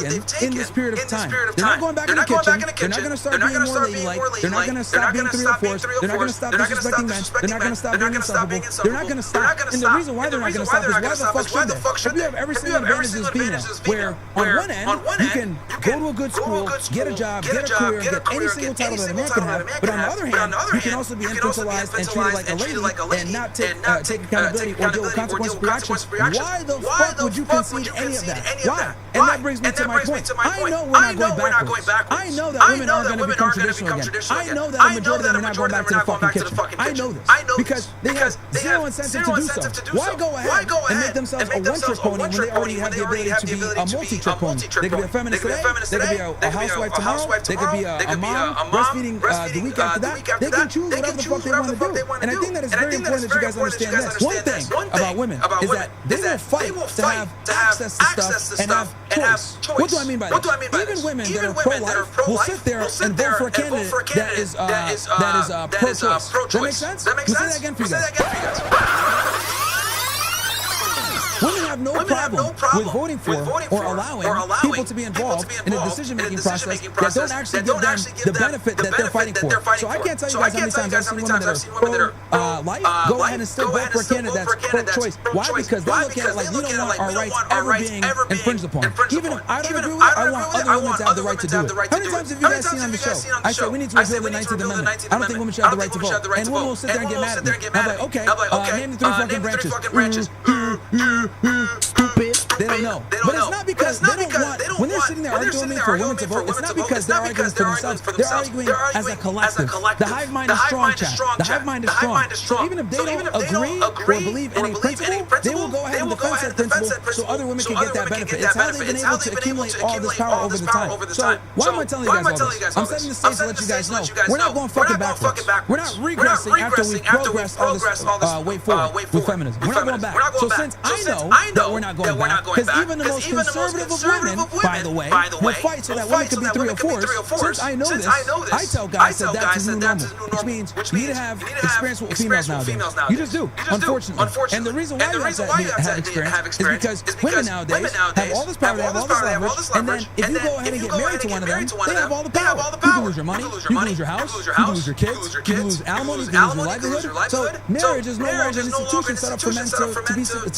they've taken in this period of time. They're not going back in the kitchen. They're not going to start being more ladylike. They're not going to stop being 3 or 4s. They're not going to stop disrespecting men. They're not going to stop being insufferable. They're not going to stop. And the reason why they're not going to stop is why the fuck should they? If you have every single advantage as female, where on one end, you can go to a good school, get a job, get a career, get any single title that a man can have. But on the other hand, you can also be infantilized and treated like a lady and not take accountability or deal with consequences for your actions. Why the fuck would you concede any of that? Why? And that brings me to my point. I know we're not going backwards. I know that women aren't going to become traditional again. I know that a majority of them are not going back to the fucking kitchen. I know this because they have zero incentive to do so. Why go ahead and make themselves a one-trick pony when they already have the ability to be a multi-trick pony? They could be a feminist today, they could be a housewife tomorrow, they could be a mom breastfeeding the week after that. They can choose whatever the fuck they want to do. And I think that it's very important that you guys understand this. One thing about women is that they will fight to have access to stuff and have choice. What do I mean by that? Even women that are pro-life will sit there and vote for a candidate that is pro-choice. Does that make sense? Let me say that again for you guys. Women have no problem with voting for or allowing people to be involved in a decision-making process that don't actually give them the benefit that they're fighting for. So I can't tell you guys how many times I've seen women that are pro-life go ahead and still vote for a candidate that's pro-choice. Why? Because they look at it like we don't want our rights ever being infringed upon. Even if I don't agree with it, I want other women to have the right to do it. How many times have you guys seen on the show? I said we need to repeal the 19th Amendment. I don't think women should have the right to vote. And women will sit there and get mad at me. I'm like, okay, name the 3 fucking branches. Stupid. They don't know. But it's not because they don't want, when they're sitting there arguing for women to vote, it's not because they're arguing for themselves. They're arguing as a collective. The hive mind is strong, chat. The hive mind is strong. So even if they don't agree or believe in a principle, they will go ahead and defend that principle so other women can get that benefit. It's how they've been able to accumulate all this power over the time. So why am I telling you guys all this? I'm setting the stage to let you guys know we're not going fucking backwards. We're not regressing after we've progressed all this way forward with feminism. We're not going back. So since I know that we're not going back, because even the most conservative of women, by the way, will fight so that women can be 3 or 4s. Since I know this, I tell guys that that's the new normal, which means you need to have experience with females nowadays. You just do, unfortunately. And the reason why you have to have experience is because women nowadays have all this power, they have all this leverage, and then if you go ahead and get married to one of them, they have all the power. You can lose your money, you can lose your house, you can lose your kids, you can lose alimony, you can lose your livelihood. So marriage is no longer an institution set up for men to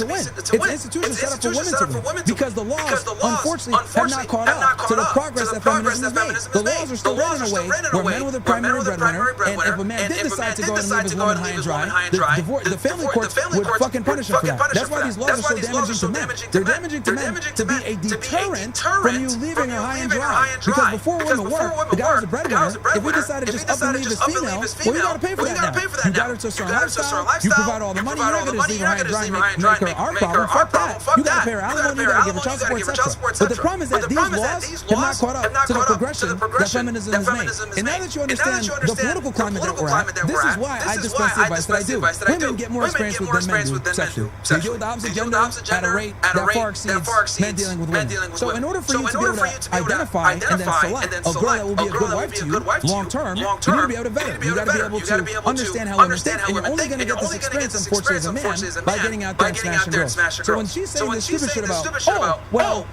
win. It's an institution set up for women progressively because the laws, unfortunately, have not caught up to the progress that feminism has made. The laws are still written in a way where men were the primary breadwinner, and if a man did decide to go and leave his woman high and dry, the family courts would fucking punish him for that. That's why these laws are so damaging to men. They're damaging to men to be a deterrent from you leaving her high and dry. Because before women were, the guy was a breadwinner. If he decided to just up and leave his female, well, you gotta pay for that now. You got her to a certain lifestyle, you provide all the money, you're not gonna just leave her high and dry and make her our problem. Fuck that. You gotta pay her alimony, you gotta give her child support, etc. But the problem is that these laws have not caught up to the progression that feminism has made. And now that you understand the political climate that we're at, this is why I dispense the advice that I do. Women get more experience with than men do sexually. They deal with the opposite gender at a rate that far exceeds men dealing with women. So in order for you to be able to identify and then select a girl that will be a good wife to you long term, you need to be able to vet her. You got to be able to understand how women think, and you're only going to get this experience, unfortunately, as a man by getting out there and smashing girls. So when she's saying this stupid shit about, oh, well,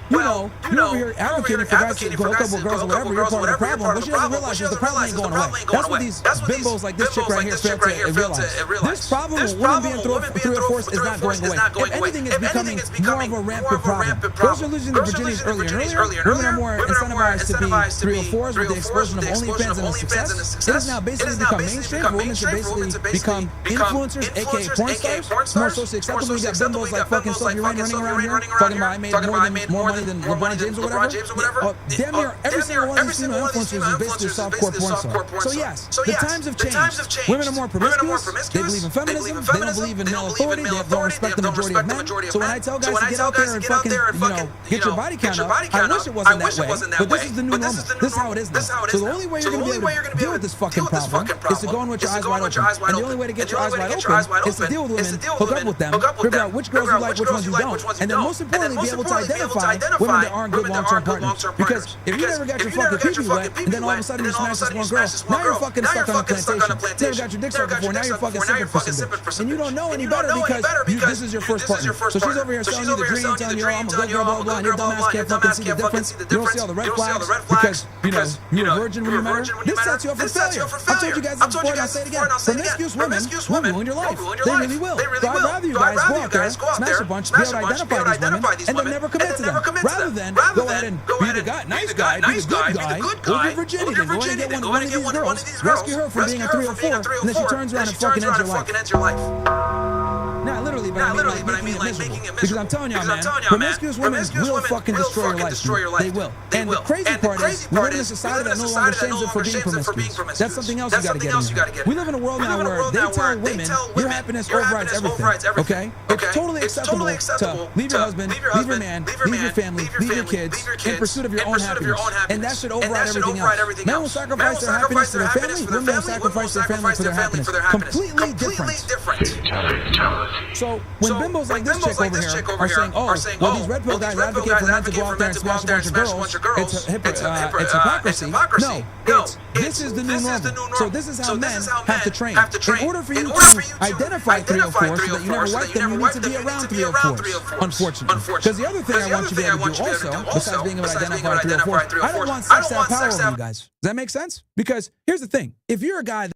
you're over here advocating for guys to hook up with girls or whatever, you're part of the problem, but she doesn't realize the problem ain't going away. That's what these bimbos like this chick right here fail to realize. This problem with women being through a force is not going away. If anything, it's becoming more of a rampant problem. Girls are losing their virginities earlier and earlier. Women are more incentivized to be 304s with the explosion of OnlyFans and the success. It has now basically become mainstream for women to basically become influencers, aka porn stars. More socially acceptable. We got bimbos like fucking Sophie Ryan running around here talking about I made more money than LeBron James or whatever. Damn near every single one of these female influencers is basically a softcore porn star. So yes, the times have changed. Women are more promiscuous. They believe in feminism. They don't believe in male authority. They don't respect the majority of men. So when I tell guys to get out there and fucking, get your body count up, I wish it wasn't that way. But this is the new normal. This is how it is now. So the only way you're going to be able to deal with this fucking problem is to go in with your eyes wide open. And the only way to get your eyes wide open is to deal with women, hook up with them, figure out which girls you like, which ones you don't, and then most importantly, be able to identify women that aren't good long-term partners. Because if you never got your fucking pee-pee wet, and then all of a sudden you smash this one girl, now you're fucking stuck on a plantation. You never got your dick sucked before, now you're fucking sipping for some bitch. And you don't know any better because this is your first partner. So she's over here selling you the dream, telling you, oh, I'm a good girl, blah, blah, and your dumbass can't fucking see the difference. You don't see all the red flags because, you're a virgin when you met her. This sets you up for failure. I told you guys this before and I'll say it again. Promiscuous women will ruin your life. They really will. So I'd rather you guys go out there, smash a bunch, be able to identify these women, and then never commit to them. Rather than go ahead and be the guy, nice guy, be the good guy, hold your virginity, then go ahead and get one of these girls, rescue her from being a 304, and then she turns around and fucking ends your life. Not literally, but I mean like making it miserable. Because I'm telling y'all, man, promiscuous women will fucking destroy your life. They will. And the crazy part is, we live in a society that no longer shames them for being promiscuous. That's something else you gotta get in here. We live in a world now where they tell women, your happiness overrides everything. Okay? It's totally acceptable to leave your husband, leave your man, leave your family, leave your kids in pursuit of your own happiness. And that should override everything else. Men will sacrifice their happiness for their family, women will sacrifice their family for their happiness. Completely different. So when bimbos like this chick over here are saying, oh, well, these red pill guys advocate for men to go out there and smash a bunch of girls, it's hypocrisy. No, this is the new normal. So this is how men have to train. In order for you to identify 304 so that you never wipe them, you need to be around 304s, unfortunately. Because the other thing I want you to be able to do also, besides being able to identify 304, I don't want sex to have power over you guys. Does that make sense? Because here's the thing. If you're a guy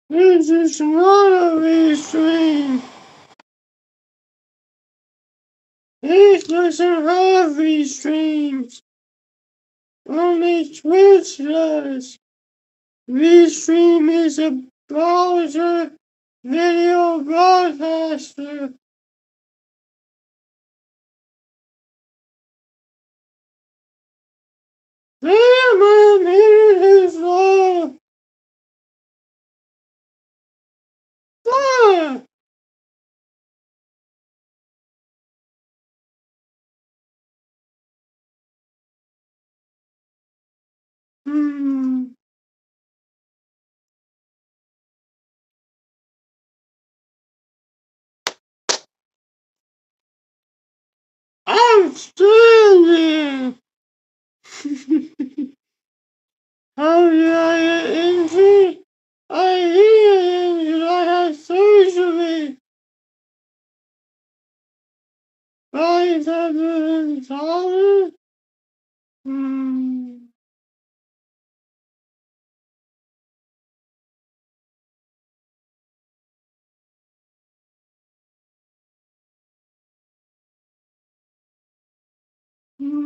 This is not a restream. This doesn't have restreams. Only Twitch does. Restream is a browser video broadcaster. Damn, my internet is slow. Ah! Hmm. Outstanding! How did I get injured? I didn't get injured. I had surgery. Bodies have been solid. Hmm. Hmm.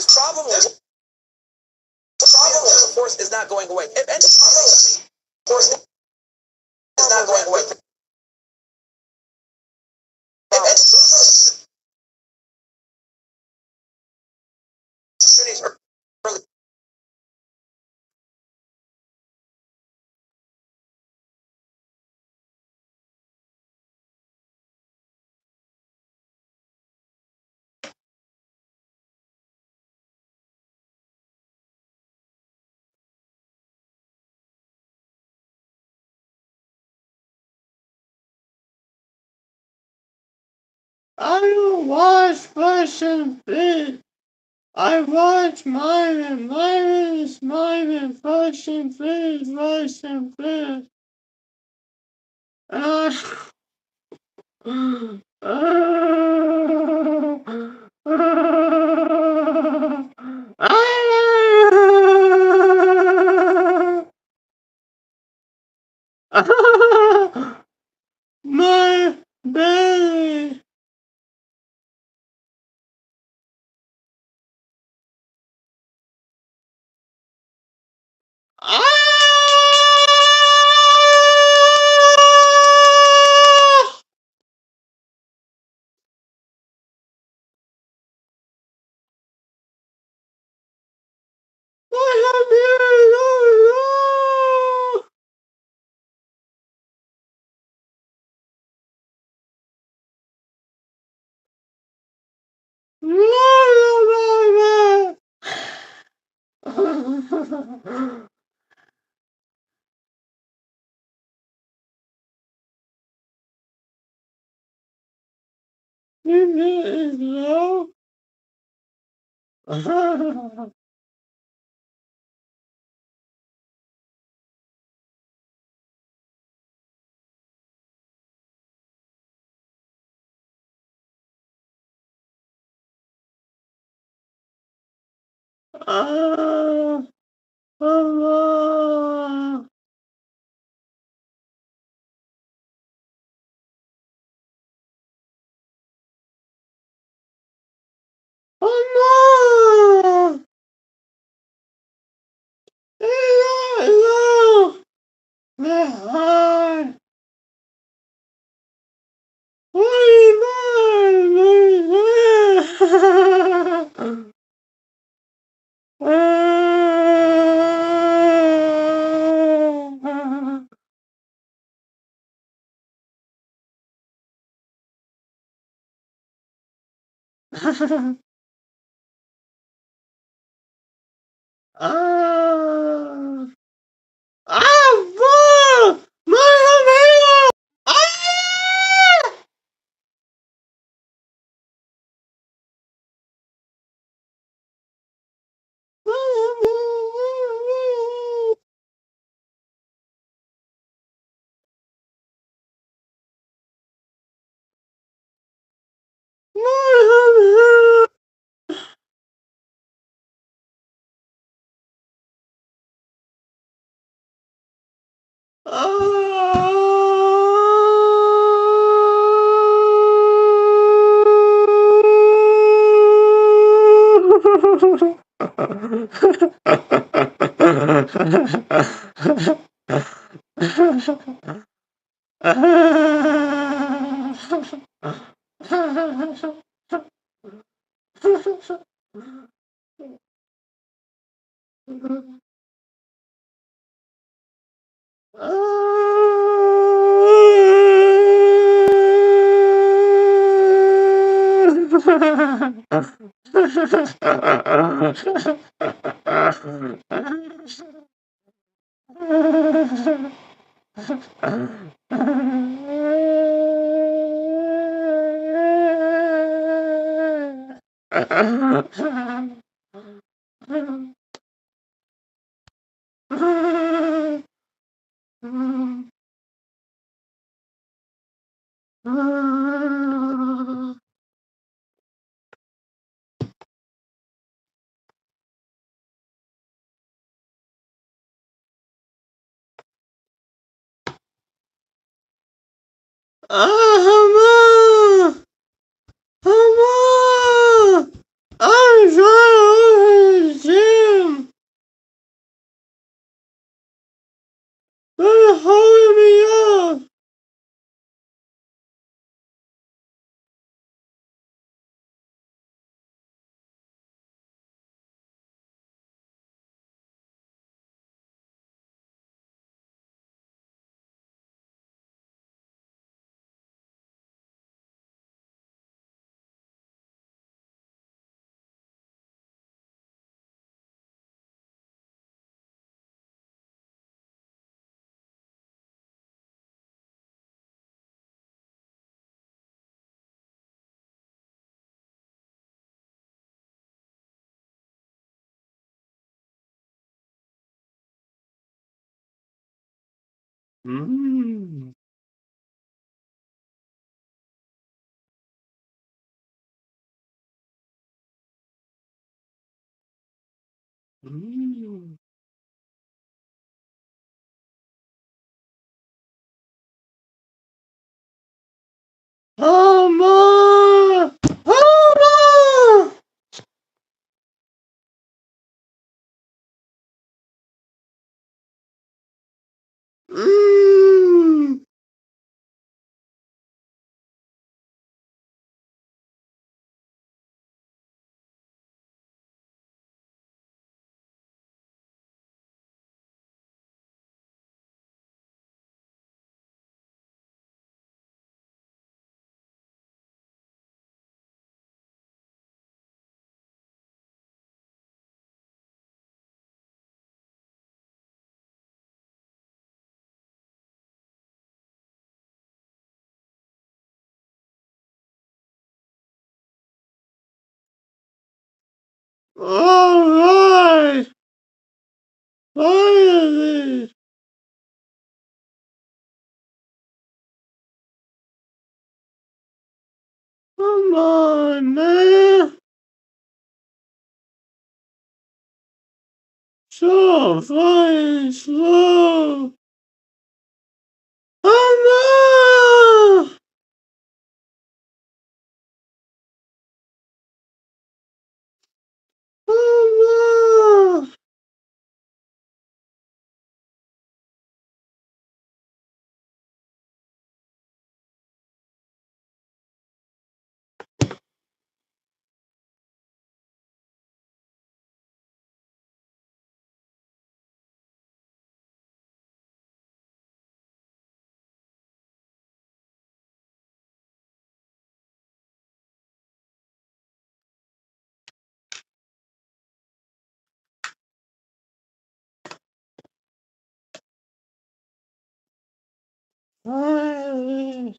this problem with force is not going away. If any force is not going away. If any opportunities are early. I don't watch Russian fit. I watch Myron. Myron is Myron. Russian fit is Russian fit. My belly. Is low. Mm. Mm. Hoffman! Hoffman! Mm. All right. Finally. Come on, man. So fucking slow. Come on. Come on. Finally.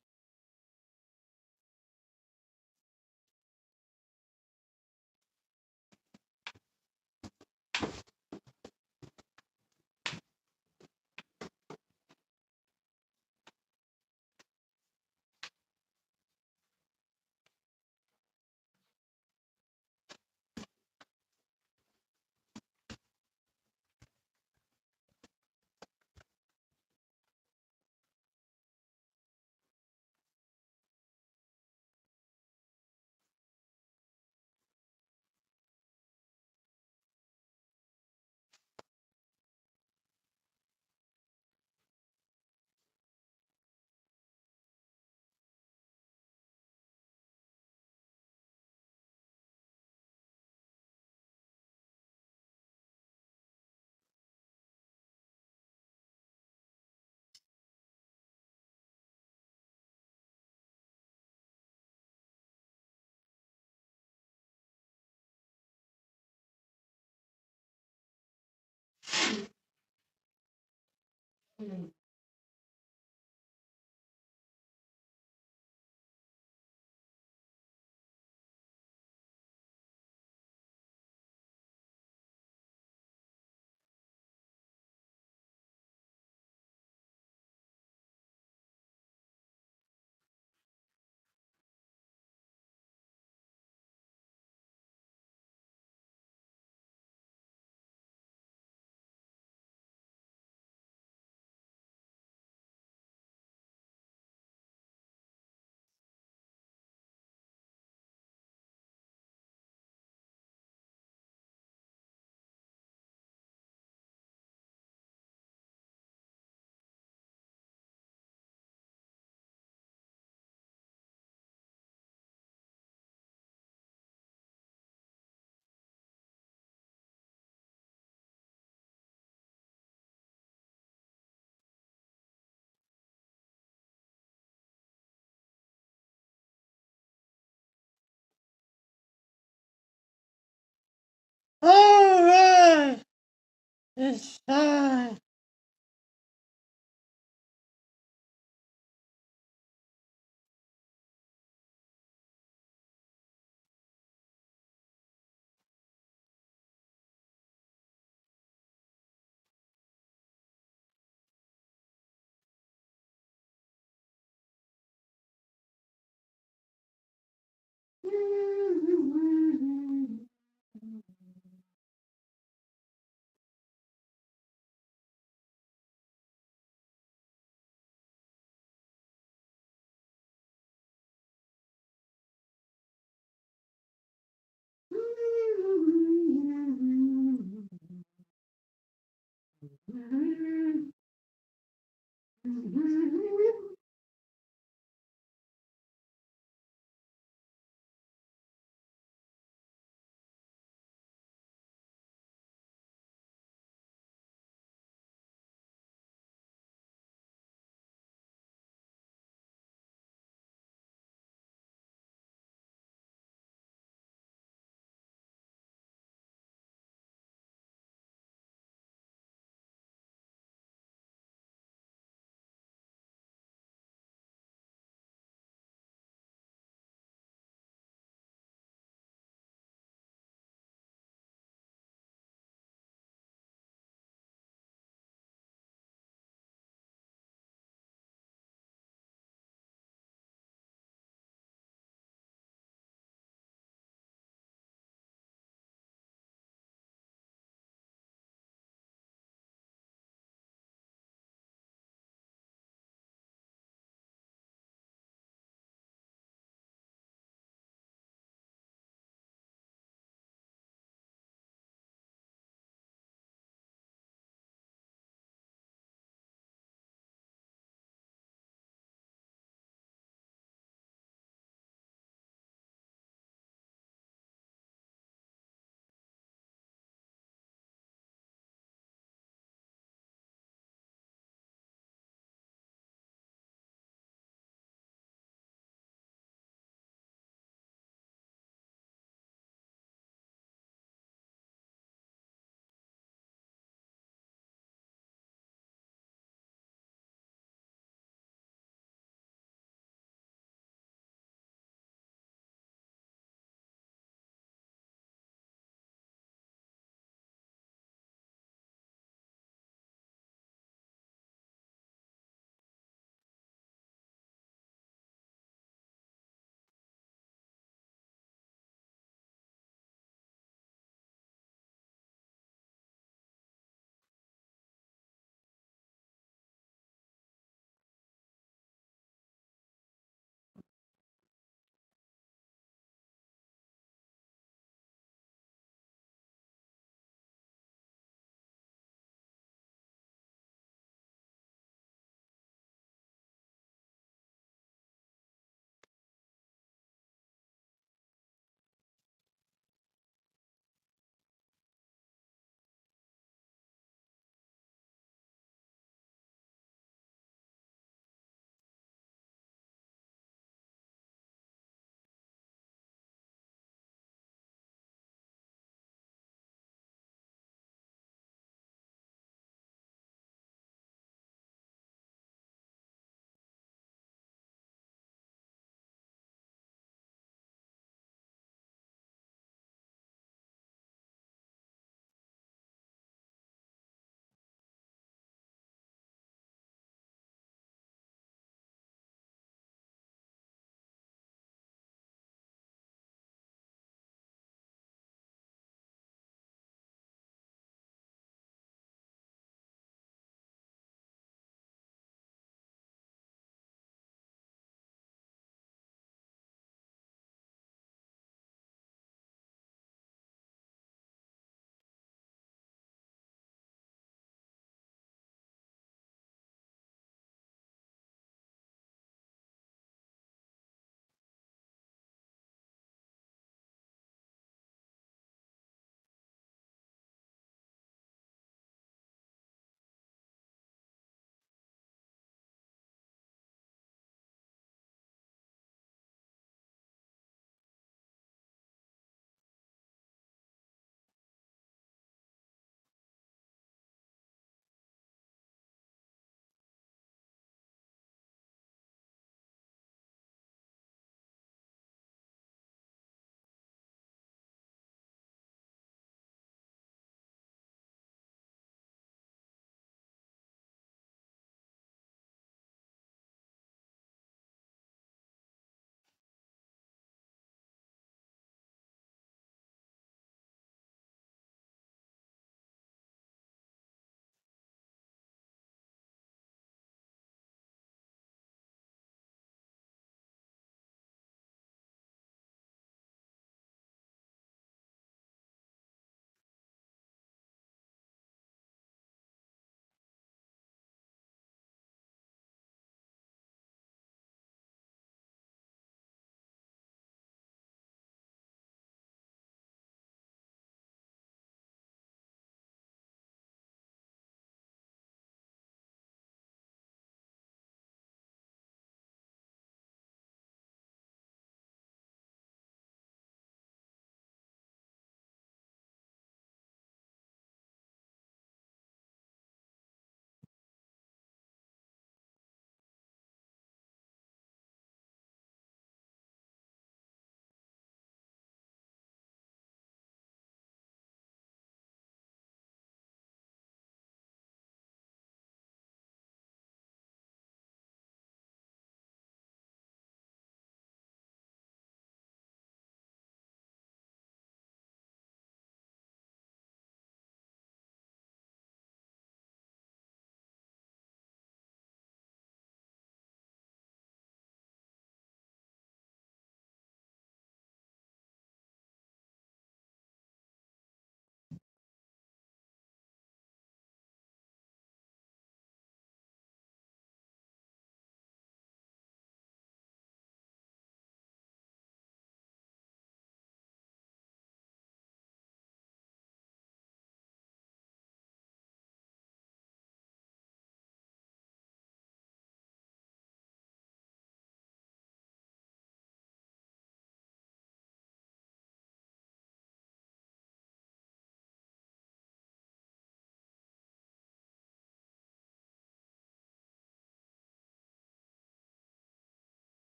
All right. It's time.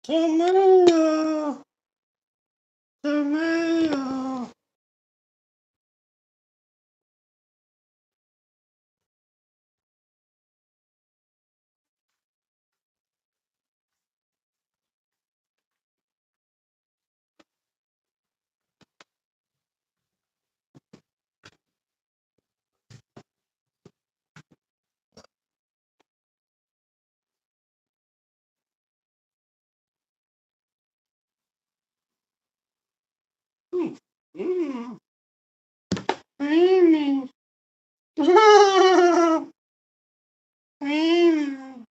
Tomato, tomato. Mimi. Mimi.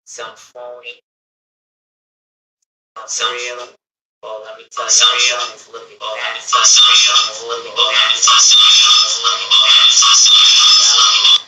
Sound phony. Sound real. Well, let me tell you, it's looking bad. It's looking bad.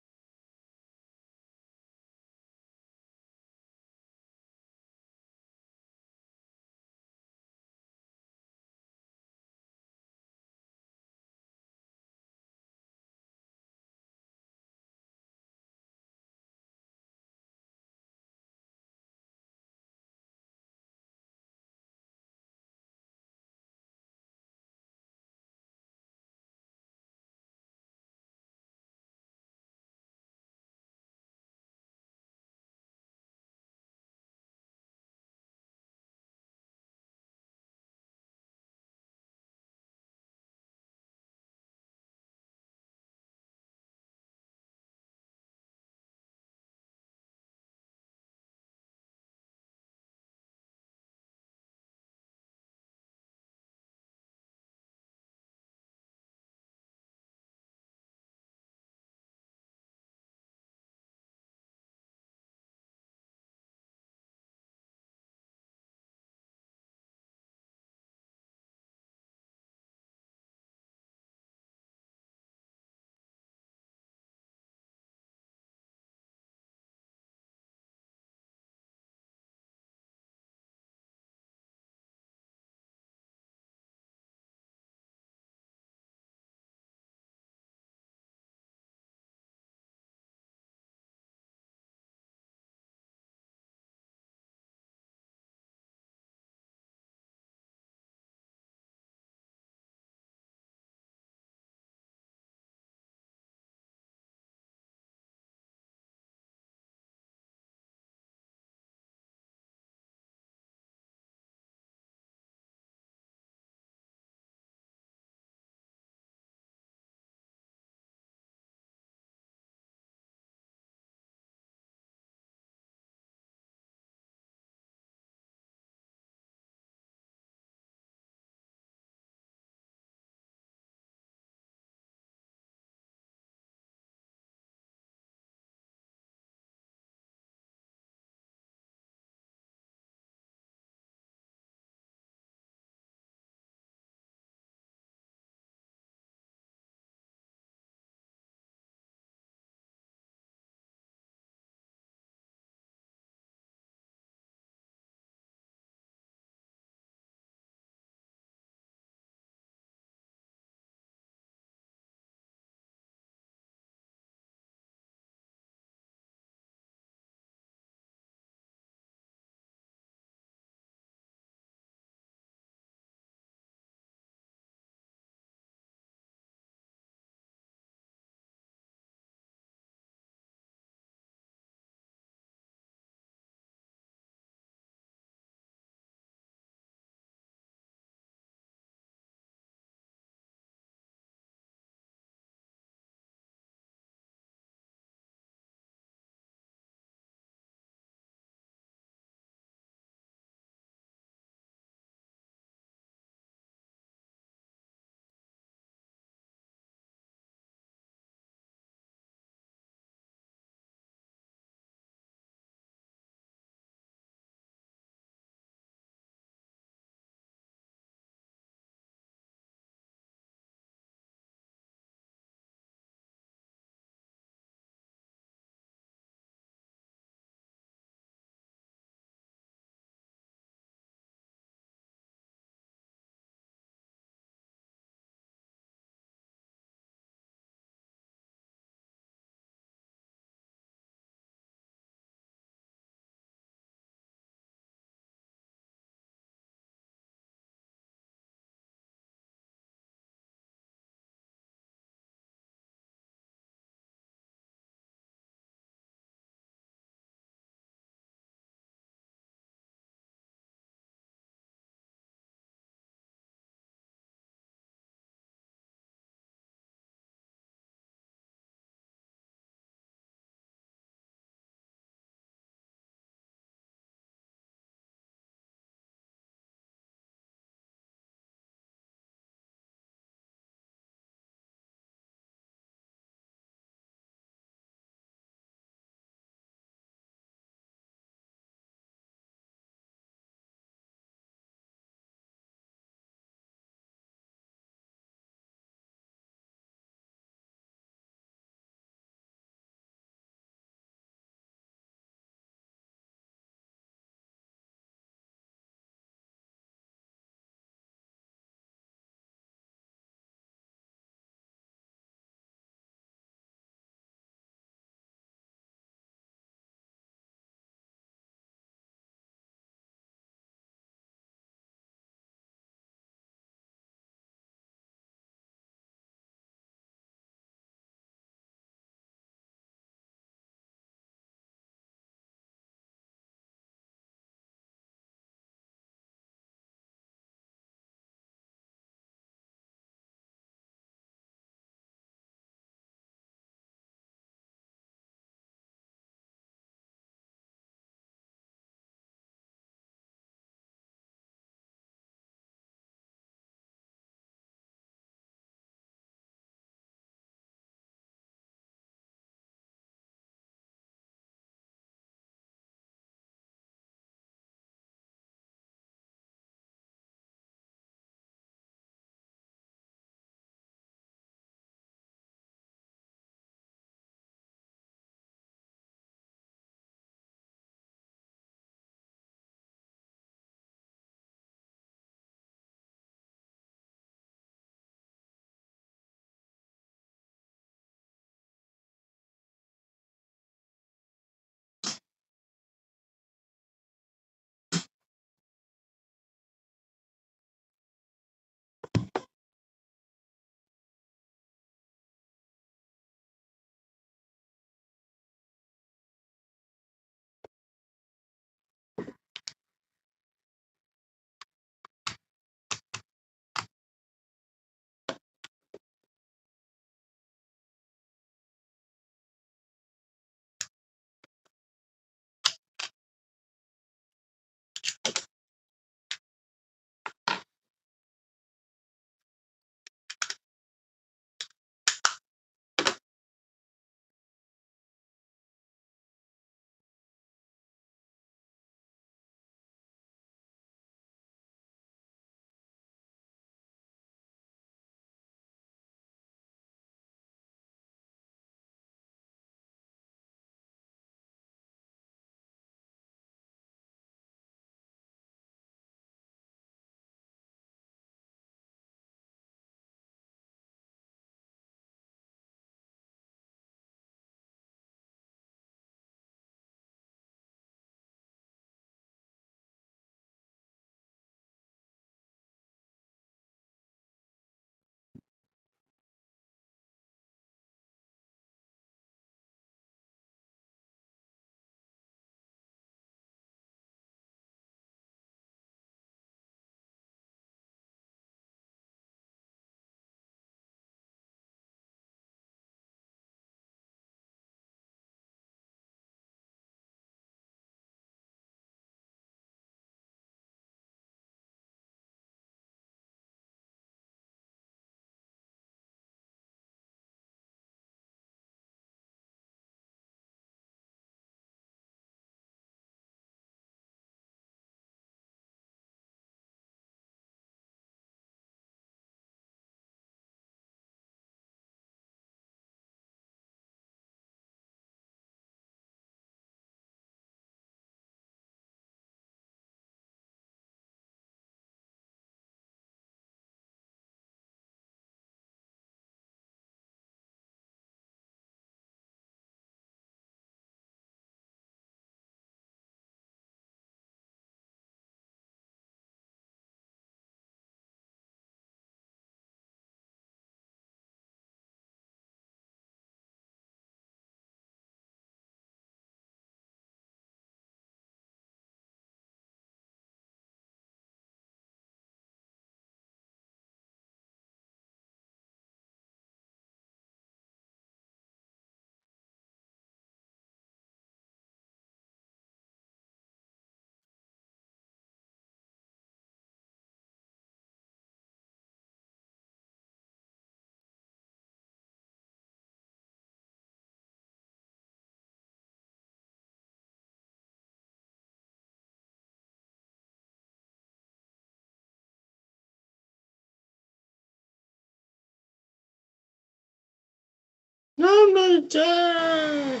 I'm gonna die.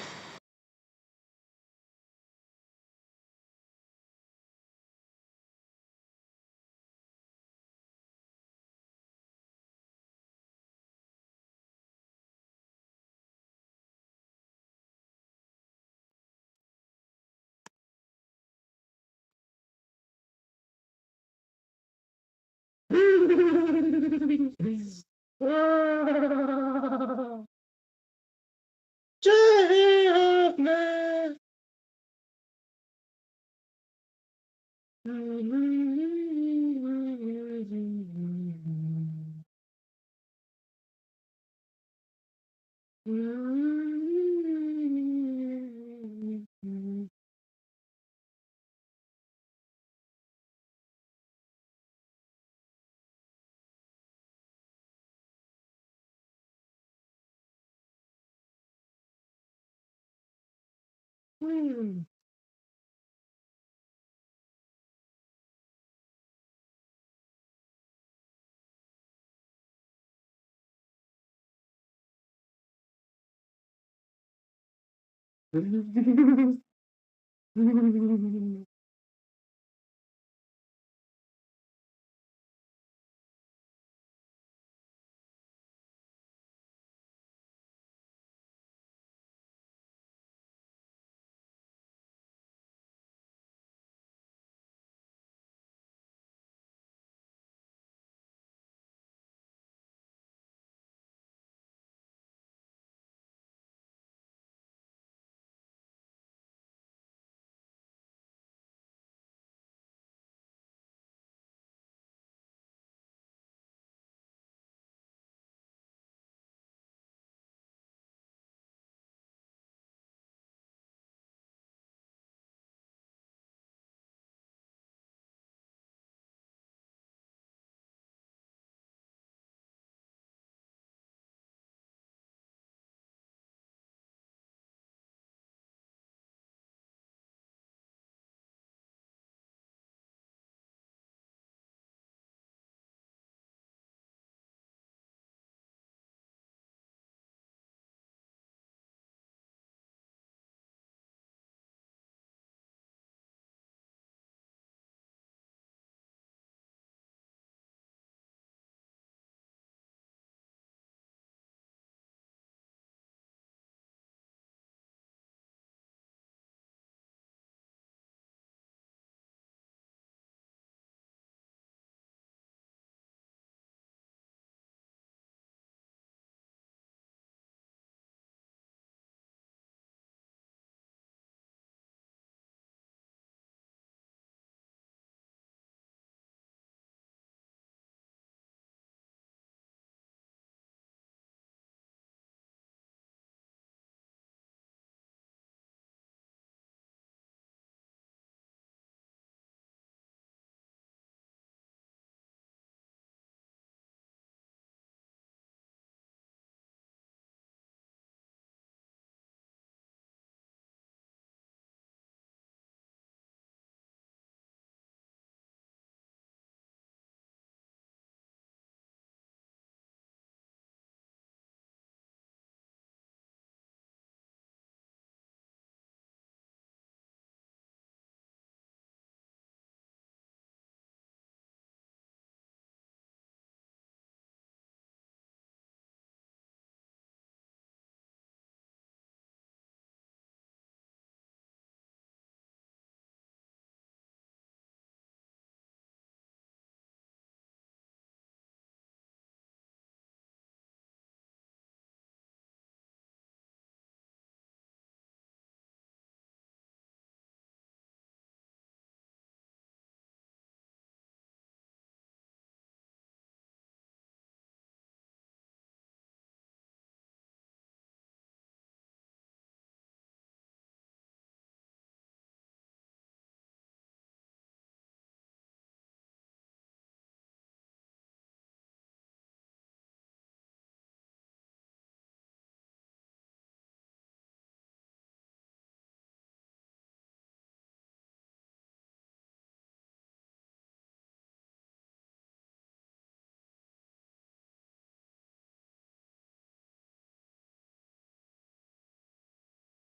Jay Hoffman.